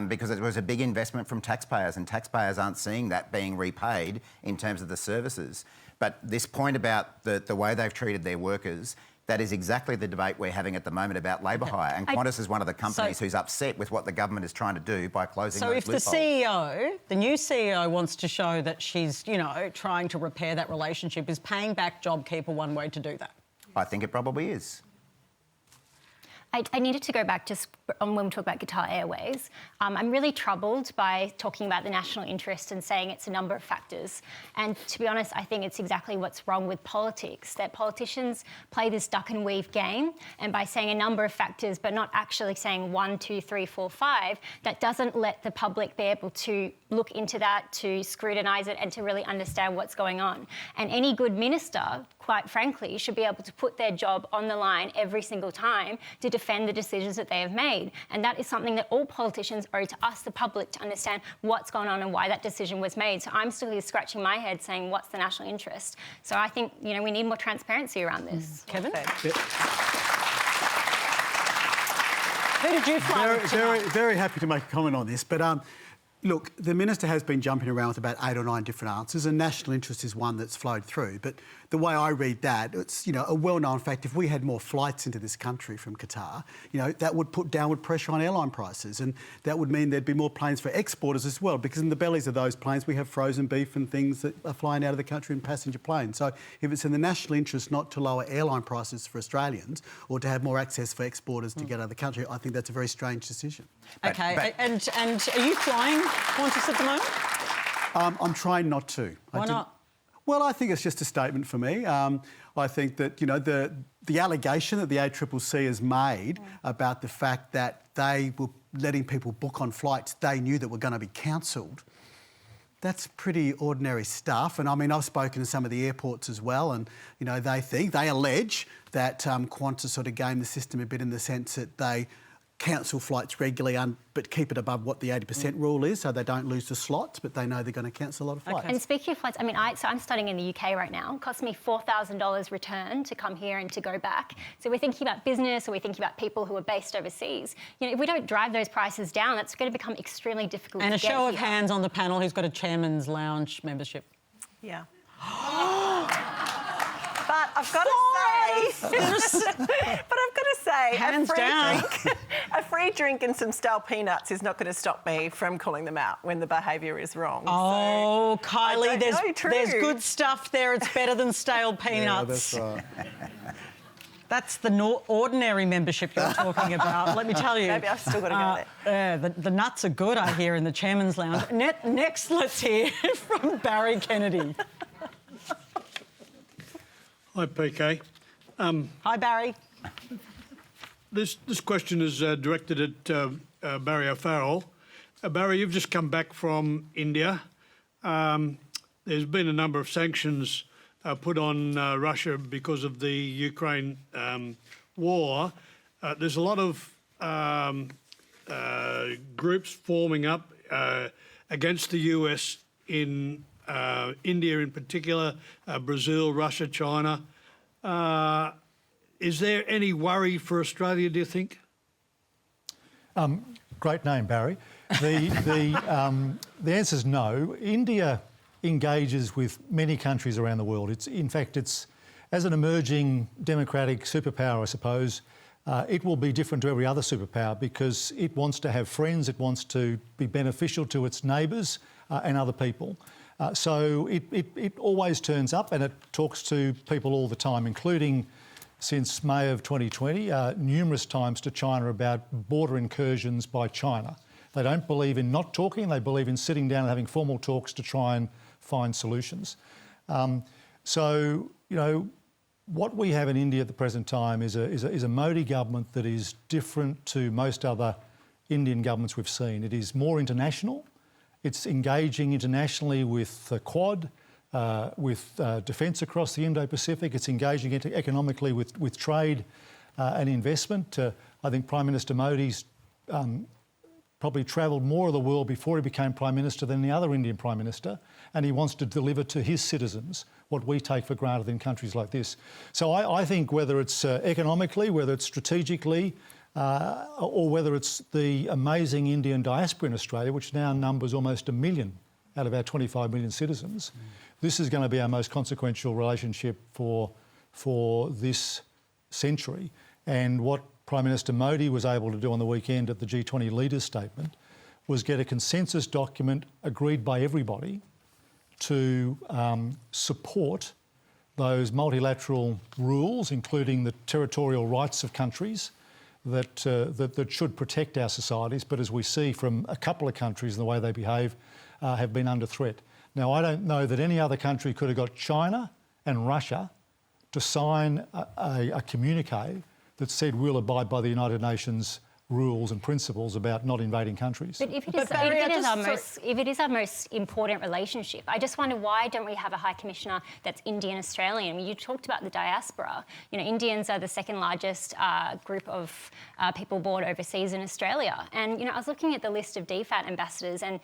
Because it was a big investment from taxpayers, and taxpayers aren't seeing that being repaid in terms of the services. But this point about the way they've treated their workers, that is exactly the debate we're having at the moment about labour hire. And Qantas is one of the companies who's upset with what the government is trying to do by closing those loopholes. So if the new CEO wants to show that she's, trying to repair that relationship, is paying back JobKeeper one way to do that? I think it probably is. I needed to go back just on when we talk about Qatar Airways. I'm really troubled by talking about the national interest and saying it's a number of factors. And to be honest, I think it's exactly what's wrong with politics, that politicians play this duck and weave game, and by saying a number of factors but not actually saying 1, 2, 3, 4, 5, that doesn't let the public be able to look into that, to scrutinise it and to really understand what's going on. And any good minister, quite frankly, should be able to put their job on the line every single time to defend the decisions that they have made. And that is something that all politicians owe to us, the public, to understand what's going on and why that decision was made. So I'm still here scratching my head saying, what's the national interest? So I think, we need more transparency around this. Kevin? Yeah. Who did you fly with? Very happy to make a comment on this, but look, the minister has been jumping around with about 8 or 9 different answers, and national interest is one that's flowed through. But the way I read that, it's a well-known fact. If we had more flights into this country from Qatar, that would put downward pressure on airline prices, and that would mean there'd be more planes for exporters as well, because in the bellies of those planes we have frozen beef and things that are flying out of the country in passenger planes. So if it's in the national interest not to lower airline prices for Australians or to have more access for exporters to get out of the country, I think that's a very strange decision. Okay, and are you flying Qantas at the moment? I'm trying not to. Why not? Well, I think it's just a statement for me. I think that, the allegation that the ACCC has made about the fact that they were letting people book on flights they knew that were going to be cancelled, that's pretty ordinary stuff. And, I've spoken to some of the airports as well, and, they allege that Qantas sort of gamed the system a bit in the sense that they cancel flights regularly, but keep it above what the 80% rule is, so they don't lose the slots, but they know they're going to cancel a lot of flights. Okay. And speaking of flights, I'm studying in the UK right now. It cost me $4,000 return to come here and to go back. So we're thinking about business, or we're thinking about people who are based overseas. If we don't drive those prices down, that's going to become extremely difficult to get here. And a show of hands on the panel who's got a Chairman's Lounge membership. Yeah. But I've got to say, hands down. A free drink and some stale peanuts is not going to stop me from calling them out when the behaviour is wrong. Oh, so Kylie, there's good stuff there. It's better than stale peanuts. Yeah, that's right. That's the ordinary membership you're talking about, let me tell you. Maybe I've still got to go there. Yeah, the nuts are good, I hear, in the Chairman's Lounge. Next, let's hear from Barry Kennedy. Hi, PK. Hi, Barry. This question is directed at Barry O'Farrell. Barry, you've just come back from India. There's been a number of sanctions put on Russia because of the Ukraine war. There's a lot of groups forming up against the US in India in particular, Brazil, Russia, China. Is there any worry for Australia, do you think? Great name, Barry. The answer is no. India engages with many countries around the world. In fact, as an emerging democratic superpower, I suppose, it will be different to every other superpower because it wants to have friends, it wants to be beneficial to its neighbours and other people. So it always turns up and it talks to people all the time, including since May of 2020, numerous times to China about border incursions by China. They don't believe in not talking, they believe in sitting down and having formal talks to try and find solutions. So, you know, what we have in India at the present time is a Modi government that is different to most other Indian governments we've seen. It is more international. It's engaging internationally with the Quad, with defence across the Indo-Pacific. It's engaging economically with trade and investment. I think Prime Minister Modi's probably travelled more of the world before he became Prime Minister than the other Indian Prime Minister, and he wants to deliver to his citizens what we take for granted in countries like this. So I think whether it's economically, whether it's strategically, or whether it's the amazing Indian diaspora in Australia, which now numbers almost 1 million out of our 25 million citizens, this is going to be our most consequential relationship for this century. And what Prime Minister Modi was able to do on the weekend at the G20 leaders' statement was get a consensus document agreed by everybody to support those multilateral rules, including the territorial rights of countries, that should protect our societies, but as we see from a couple of countries and the way they behave, have been under threat. Now, I don't know that any other country could have got China and Russia to sign a communique that said we'll abide by the United Nations rules and principles about not invading countries. But if it is our most important relationship, I just wonder why don't we have a High Commissioner that's Indian Australian? You talked about the diaspora. You know, Indians are the second largest group of people born overseas in Australia. And, you know, I was looking at the list of DFAT ambassadors and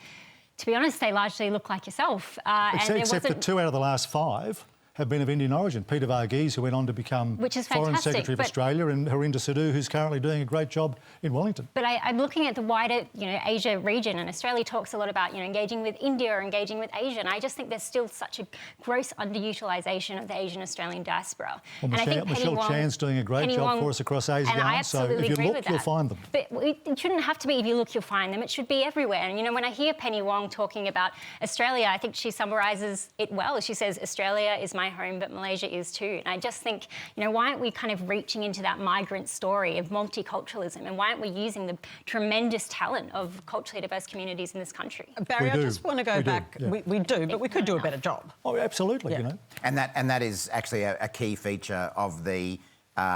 to be honest, they largely look like yourself. Except that 2 out of the last 5 have been of Indian origin. Peter Varghese, who went on to become Foreign Secretary of Australia, and Harinder Sidhu, who's currently doing a great job in Wellington. But I'm looking at the wider, you know, Asia region, and Australia talks a lot about, you know, engaging with India or engaging with Asia, and I just think there's still such a gross underutilisation of the Asian Australian diaspora. Well, Michelle Chan's doing a great job for us across Asia, so if you look, you'll find them. But it shouldn't have to be if you look, you'll find them. It should be everywhere. And, you know, when I hear Penny Wong talking about Australia, I think she summarises it well. She says, Australia is my home, but Malaysia is too. And I just think, you know, why aren't we kind of reaching into that migrant story of multiculturalism, and why aren't we using the tremendous talent of culturally diverse communities in this country? Barry, I just want to go back. We do, but we could do a better job. Oh, absolutely, you know. And that is actually a key feature of the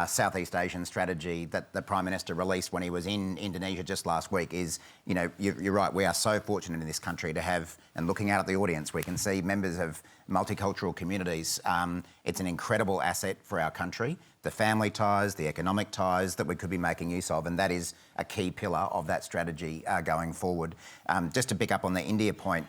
Southeast Asian strategy that the Prime Minister released when he was in Indonesia just last week is, you know, you're right, we are so fortunate in this country to have, and looking out at the audience, we can see members of multicultural communities. It's an incredible asset for our country, the family ties, the economic ties that we could be making use of, and that is a key pillar of that strategy going forward. Just to pick up on the India point,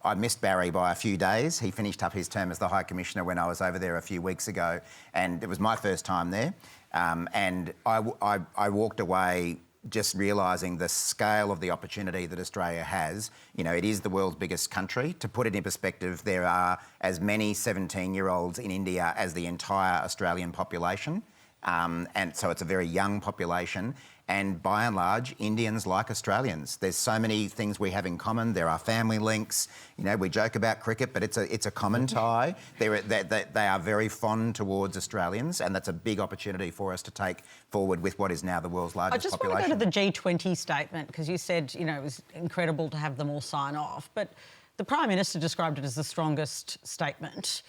I missed Barry by a few days. He finished up his term as the High Commissioner when I was over there a few weeks ago, and it was my first time there. And I walked away just realising the scale of the opportunity that Australia has. You know, it is the world's biggest country. To put it in perspective, there are as many 17-year-olds in India as the entire Australian population. And so it's a very young population. And by and large, Indians like Australians. There's so many things we have in common. There are family links. You know, we joke about cricket, but it's a common tie. They are very fond towards Australians, and that's a big opportunity for us to take forward with what is now the world's largest population. I just want to go to the G20 statement, because you said, you know, it was incredible to have them all sign off, but the Prime Minister described it as the strongest statement.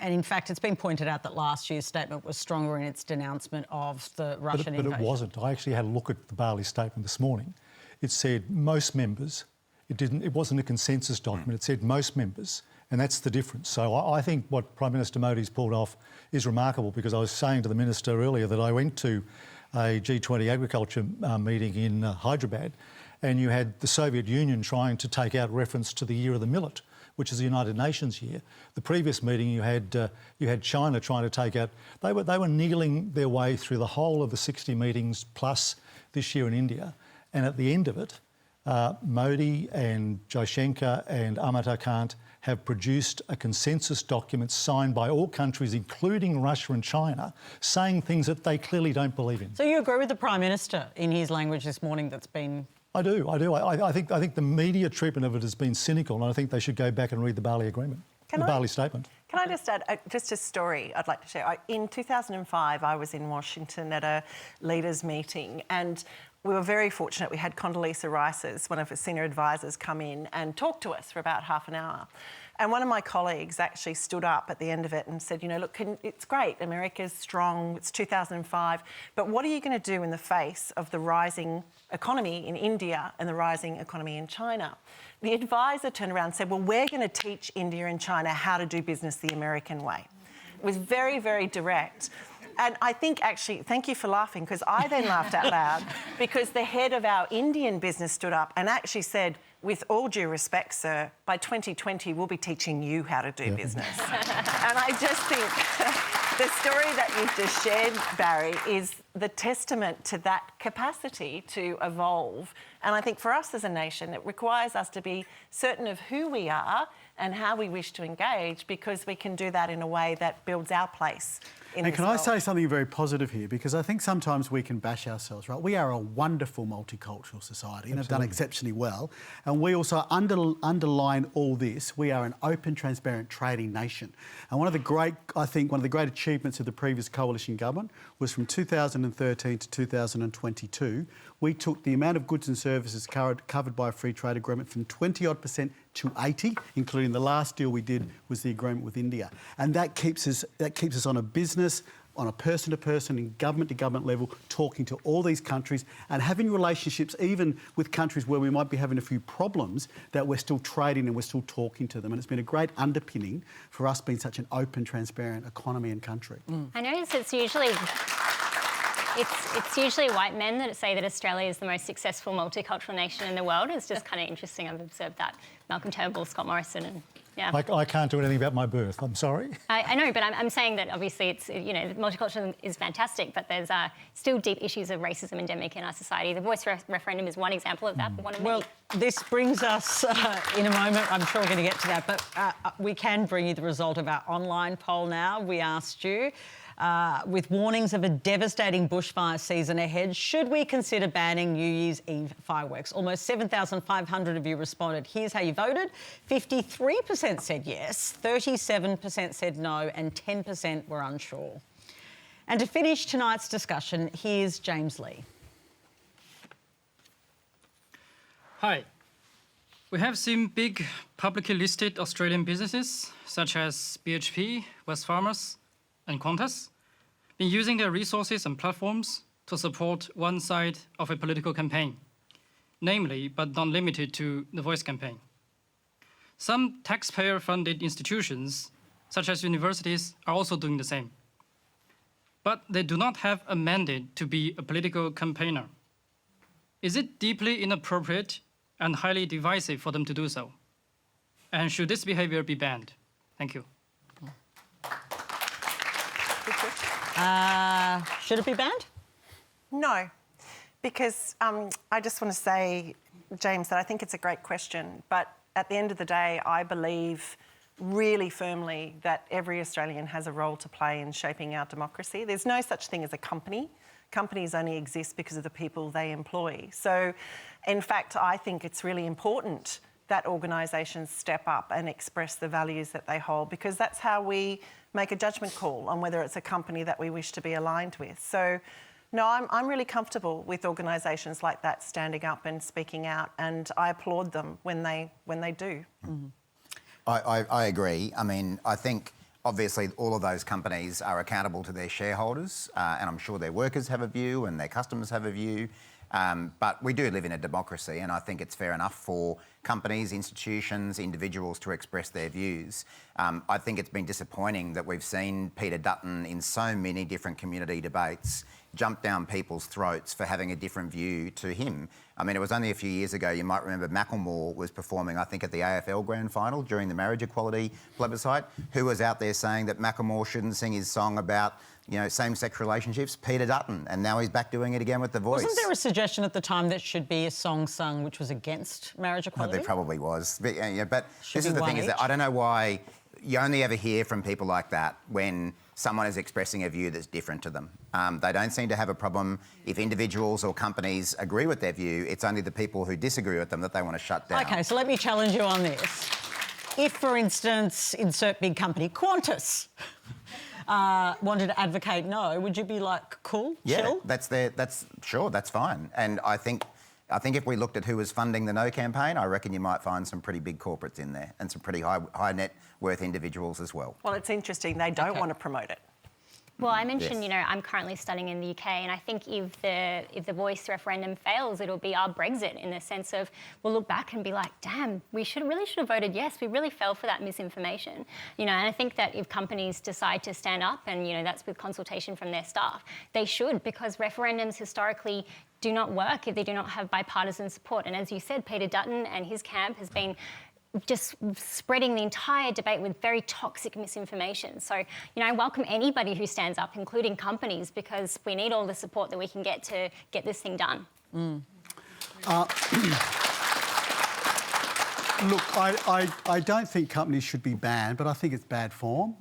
And in fact, it's been pointed out that last year's statement was stronger in its denouncement of the Russian invasion. But it wasn't. I actually had a look at the Bali statement this morning. It said most members. It wasn't a consensus document. It said most members, and that's the difference. So I think what Prime Minister Modi's pulled off is remarkable, because I was saying to the Minister earlier that I went to a G20 agriculture meeting in Hyderabad, and you had the Soviet Union trying to take out reference to the year of the millet, which is the United Nations year. The previous meeting you had China trying to take out. They were needling their way through the whole of the 60 meetings plus this year in India, and at the end of it, Modi and Jaishankar and Amita Kant have produced a consensus document signed by all countries, including Russia and China, saying things that they clearly don't believe in. So you agree with the Prime Minister in his language this morning that's been... I do. I think the media treatment of it has been cynical, and I think they should go back and read the Bali Agreement, Bali Statement. Can I just add just a story I'd like to share? In 2005, I was in Washington at a leaders' meeting, and we were very fortunate. We had Kylea, one of the senior advisors, come in and talk to us for about half an hour. And one of my colleagues actually stood up at the end of it and said, you know, look, it's great, America's strong, it's 2005, but what are you going to do in the face of the rising economy in India and the rising economy in China? The advisor turned around and said, well, we're going to teach India and China how to do business the American way. It was very, very direct. And I think, actually, thank you for laughing, because I then laughed out loud because the head of our Indian business stood up and actually said, with all due respect, sir, by 2020, we'll be teaching you how to do business. And I just think the story that you've just shared, Barry, is the testament to that capacity to evolve. And I think for us as a nation, it requires us to be certain of who we are and how we wish to engage, because we can do that in a way that builds our place in And this can I world. say something very positive here? Because I think sometimes we can bash ourselves, right? We are a wonderful multicultural society and have done exceptionally well. And we also underline all this. We are an open, transparent trading nation. And one of the great achievements of the previous coalition government was from 2013 to 2022, we took the amount of goods and services covered by a free trade agreement from 20-odd% to 80%, including the last deal we did was the agreement with India. And that keeps us on a business, on a person-to-person and government-to-government level, talking to all these countries and having relationships even with countries where we might be having a few problems, that we're still trading and we're still talking to them. And it's been a great underpinning for us being such an open, transparent economy and country. I notice it's usually white men that say that Australia is the most successful multicultural nation in the world. It's just kind of interesting. I've observed that. Malcolm Turnbull, Scott Morrison, and yeah. I can't do anything about my birth. I'm sorry. I know, but I'm saying that obviously it's, you know, multiculturalism is fantastic, but there's still deep issues of racism endemic in our society. The voice referendum is one example of that, but one of many. Well, this brings us in a moment, I'm sure we're going to get to that, but we can bring you the result of our online poll now. We asked you, with warnings of a devastating bushfire season ahead, should we consider banning New Year's Eve fireworks? Almost 7,500 of you responded. Here's how you voted. 53% said yes, 37% said no, and 10% were unsure. And to finish tonight's discussion, here's James Lee. Hi. We have seen big publicly listed Australian businesses such as BHP, Wesfarmers, and Qantas been using their resources and platforms to support one side of a political campaign, namely, but not limited to, the Voice campaign. Some taxpayer-funded institutions, such as universities, are also doing the same. But they do not have a mandate to be a political campaigner. Is it deeply inappropriate and highly divisive for them to do so? And should this behavior be banned? Thank you. Should it be banned? No, because I just want to say, James, that I think it's a great question, but at the end of the day, I believe really firmly that every Australian has a role to play in shaping our democracy. There's no such thing as a company. Companies only exist because of the people they employ. So, in fact, I think it's really important that organisations step up and express the values that they hold, because that's how we make a judgment call on whether it's a company that we wish to be aligned with. So, no, I'm really comfortable with organisations like that standing up and speaking out, and I applaud them when they do. Mm-hmm. I agree. I mean, I think obviously all of those companies are accountable to their shareholders, and I'm sure their workers have a view and their customers have a view. But we do live in a democracy, and I think it's fair enough for companies, institutions, individuals to express their views. I think it's been disappointing that we've seen Peter Dutton in so many different community debates jump down people's throats for having a different view to him. I mean, it was only a few years ago, you might remember Macklemore was performing, I think, at the AFL Grand Final during the marriage equality plebiscite. Who was out there saying that Macklemore shouldn't sing his song about, you know, same-sex relationships? Peter Dutton. And now he's back doing it again with The Voice. Wasn't there a suggestion at the time that should be a song sung which was against marriage equality? There probably was. But this is the thing, is that I don't know why you only ever hear from people like that when someone is expressing a view that's different to them. They don't seem to have a problem if individuals or companies agree with their view. It's only the people who disagree with them that they want to shut down. OK, so let me challenge you on this. If, for instance, insert big company, Qantas, wanted to advocate no, would you be like, cool, chill? Sure, that's fine. And I think if we looked at who was funding the No campaign, I reckon you might find some pretty big corporates in there and some pretty high net worth individuals as well. Well, it's interesting. They don't want to promote it. Well, I mentioned, you know, I'm currently studying in the UK, and I think if the Voice referendum fails, it'll be our Brexit, in the sense of we'll look back and be like, damn, we really should have voted yes. We really fell for that misinformation, you know. And I think that if companies decide to stand up, and you know that's with consultation from their staff, they should, because referendums historically do not work if they do not have bipartisan support. And as you said, Peter Dutton and his camp has been just spreading the entire debate with very toxic misinformation. So, you know, I welcome anybody who stands up, including companies, because we need all the support that we can get to get this thing done. Look, I don't think companies should be banned, but I think it's bad form.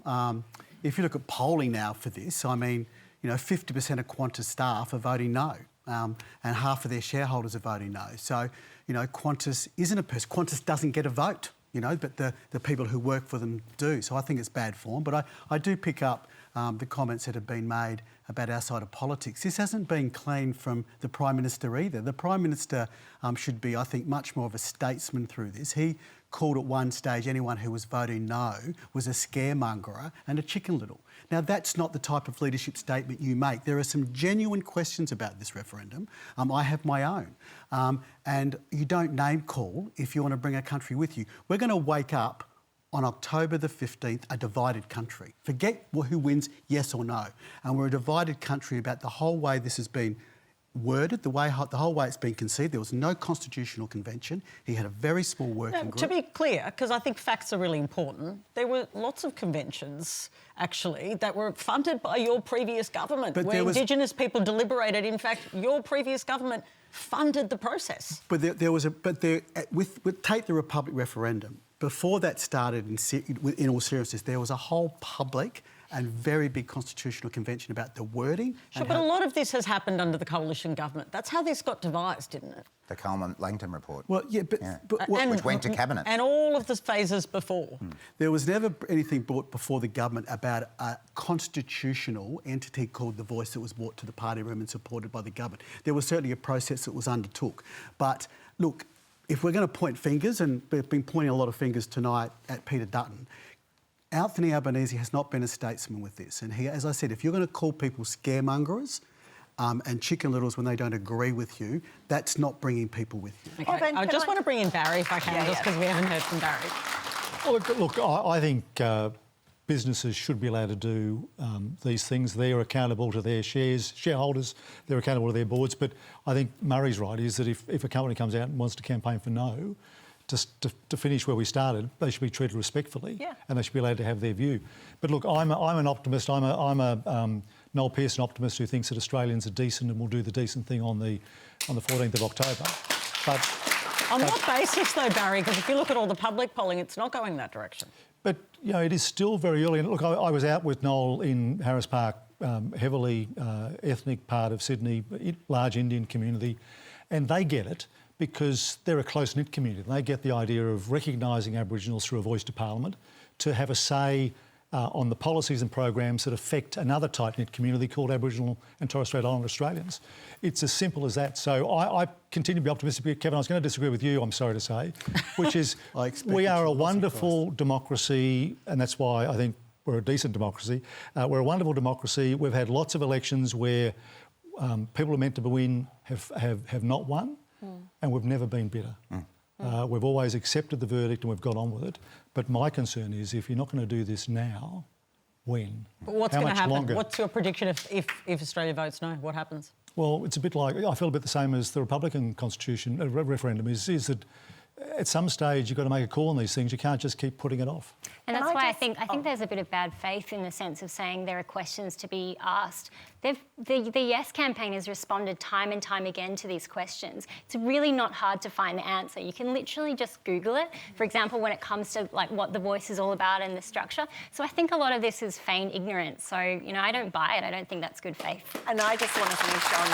If you look at polling now for this, I mean, you know, 50% of Qantas staff are voting no, and half of their shareholders are voting no. So, you know, Qantas isn't a person. Qantas doesn't get a vote, you know, but the people who work for them do. So I think it's bad form. But I do pick up the comments that have been made about our side of politics. This hasn't been clean from the Prime Minister either. The Prime Minister should be, I think, much more of a statesman through this. He called at one stage anyone who was voting no was a scaremongerer and a chicken little. Now, that's not the type of leadership statement you make. There are some genuine questions about this referendum. I have my own. And you don't name call if you want to bring a country with you. We're going to wake up on October the 15th a divided country. Forget who wins, yes or no. And we're a divided country about the whole way this has been worded, the whole way it's been conceived. There was no constitutional convention. He had a very small working group. To be clear, because I think facts are really important, there were lots of conventions, actually, that were funded by your previous government, where Indigenous people deliberated. In fact, your previous government funded the process. But take the Republic referendum. Before that started, in all seriousness, there was a whole public and very big constitutional convention about the wording. Sure, but a lot of this has happened under the coalition government. That's how this got devised, didn't it? The Coleman-Langton report. Well, yeah, which went to Cabinet. And all of the phases before. There was never anything brought before the government about a constitutional entity called The Voice that was brought to the party room and supported by the government. There was certainly a process that was undertook. But, look, if we're going to point fingers, and we've been pointing a lot of fingers tonight at Peter Dutton, Anthony Albanese has not been a statesman with this. And he, as I said, if you're going to call people scaremongerers and chicken littles when they don't agree with you, that's not bringing people with you. Okay. I just want to bring in Barry, if I can, just because we haven't heard from Barry. Well, look, I think businesses should be allowed to do these things. They're accountable to their shareholders, they're accountable to their boards. But I think Murray's right, is that if a company comes out and wants to campaign for no, to finish where we started, they should be treated respectfully, and they should be allowed to have their view. But look, I'm an optimist. I'm a Noel Pearson optimist who thinks that Australians are decent and will do the decent thing on the 14th of October. But on what basis, though, Barry? Because if you look at all the public polling, it's not going that direction. But you know, it is still very early. And look, I was out with Noel in Harris Park, heavily ethnic part of Sydney, large Indian community, and they get it, because they're a close-knit community. They get the idea of recognising Aboriginals through a voice to Parliament, to have a say on the policies and programs that affect another tight-knit community called Aboriginal and Torres Strait Islander Australians. It's as simple as that. So I continue to be optimistic. Kevin, I was going to disagree with you, I'm sorry to say, which is we are a wonderful democracy, and that's why I think we're a decent democracy. We're a wonderful democracy. We've had lots of elections where people who are meant to win have not won. And we've never been bitter. We've always accepted the verdict and we've got on with it. But my concern is if you're not going to do this now, when. But what's How going to much happen? longer? What's your prediction if Australia votes no? What happens? Well, it's a bit like, I feel a bit the same as the Republican constitution referendum is that at some stage you've got to make a call on these things. You can't just keep putting it off. And that's why I think there's a bit of bad faith in the sense of saying there are questions to be asked. The Yes campaign has responded time and time again to these questions. It's really not hard to find the answer. You can literally just Google it. For example, when it comes to like what the voice is all about and the structure. So I think a lot of this is feigned ignorance. So, you know, I don't buy it. I don't think that's good faith. And I just want to finish on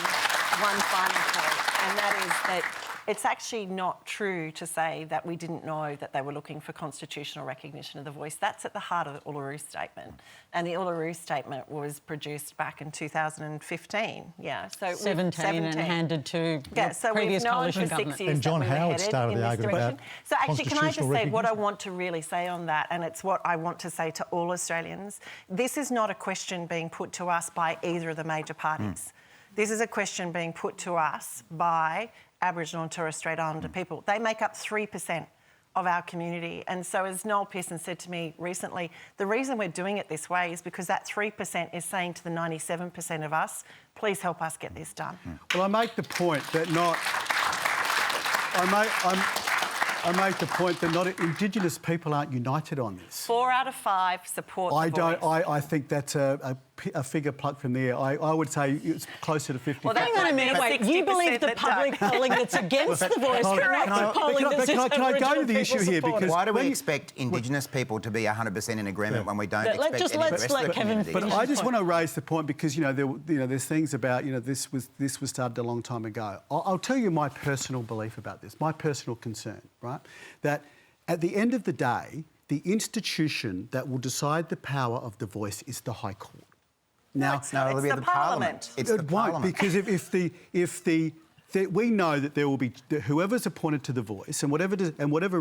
one final point, and that is that it's actually not true to say that we didn't know that they were looking for constitutional recognition of the voice. That's at the heart of the Uluru Statement. And the Uluru Statement was produced back in 2015. Yeah, so 17 and handed to the previous coalition government. And John Howard started the argument about So actually, can I just say what I recognition? want to really say on that, and it's what I want to say to all Australians. This is not a question being put to us by either of the major parties. This is a question being put to us by Aboriginal and Torres Strait Islander people. They make up 3% of our community. And so as Noel Pearson said to me recently, the reason we're doing it this way is because that 3% is saying to the 97% of us, please help us get this done. Well, I make the point that not Indigenous people aren't united on this. 4 out of 5 support the voice. I think that's a figure plucked from the air. I would say it's closer to 50. Well, hang on a minute, wait. You believe the public polling that's against the voice, correct? The polling that says can I go to the issue here? Because why do we expect Indigenous people to be 100% in agreement when we don't expect any of the rest of the community? But I just want to raise the point because there's things about this was started a long time ago. I'll tell you my personal belief about this, my personal concern, right? That at the end of the day, the institution that will decide the power of the voice is the High Court. Now, it's the Parliament. It's the it won't, Parliament. because we know that there will be whoever's appointed to the voice and whatever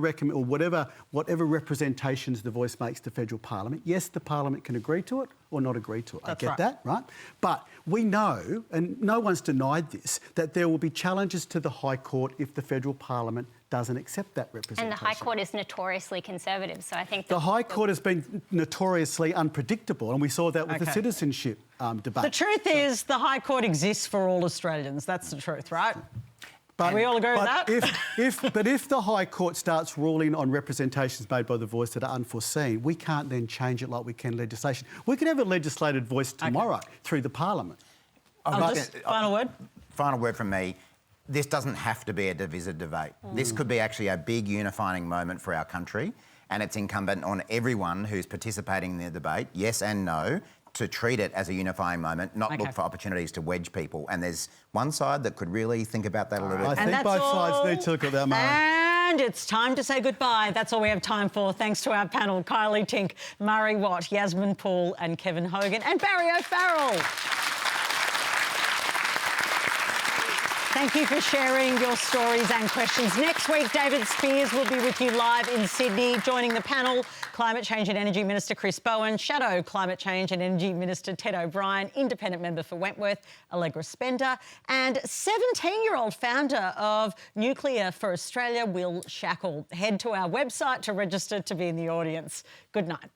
representations the voice makes to federal parliament. Yes, the parliament can agree to it or not agree to it. That's I get right. that, right? But we know, and no one's denied this, that there will be challenges to the High Court if the federal parliament doesn't accept that representation. And the High Court is notoriously conservative, so I think... The High Court has been notoriously unpredictable, and we saw that with the citizenship debate. The truth is the High Court exists for all Australians. That's the truth, right? But we all agree with that? If the High Court starts ruling on representations made by the voice that are unforeseen, we can't then change it like we can legislation. We can have a legislated voice tomorrow through the Parliament. Final word? Final word from me. This doesn't have to be a divisive debate. This could be actually a big unifying moment for our country, and it's incumbent on everyone who's participating in the debate, yes and no, to treat it as a unifying moment, not look for opportunities to wedge people. And there's one side that could really think about that a little bit. I think both sides need to look at that, Murray. And it's time to say goodbye. That's all we have time for. Thanks to our panel, Kylea, Tink, Murray Watt, Yasmin, Poole and Kevin Hogan and Barry O'Farrell. Thank you for sharing your stories and questions. Next week, David Spears will be with you live in Sydney, joining the panel, Climate Change and Energy Minister Chris Bowen, Shadow Climate Change and Energy Minister Ted O'Brien, Independent Member for Wentworth, Allegra Spender, and 17-year-old founder of Nuclear for Australia, Will Shackle. Head to our website to register to be in the audience. Good night.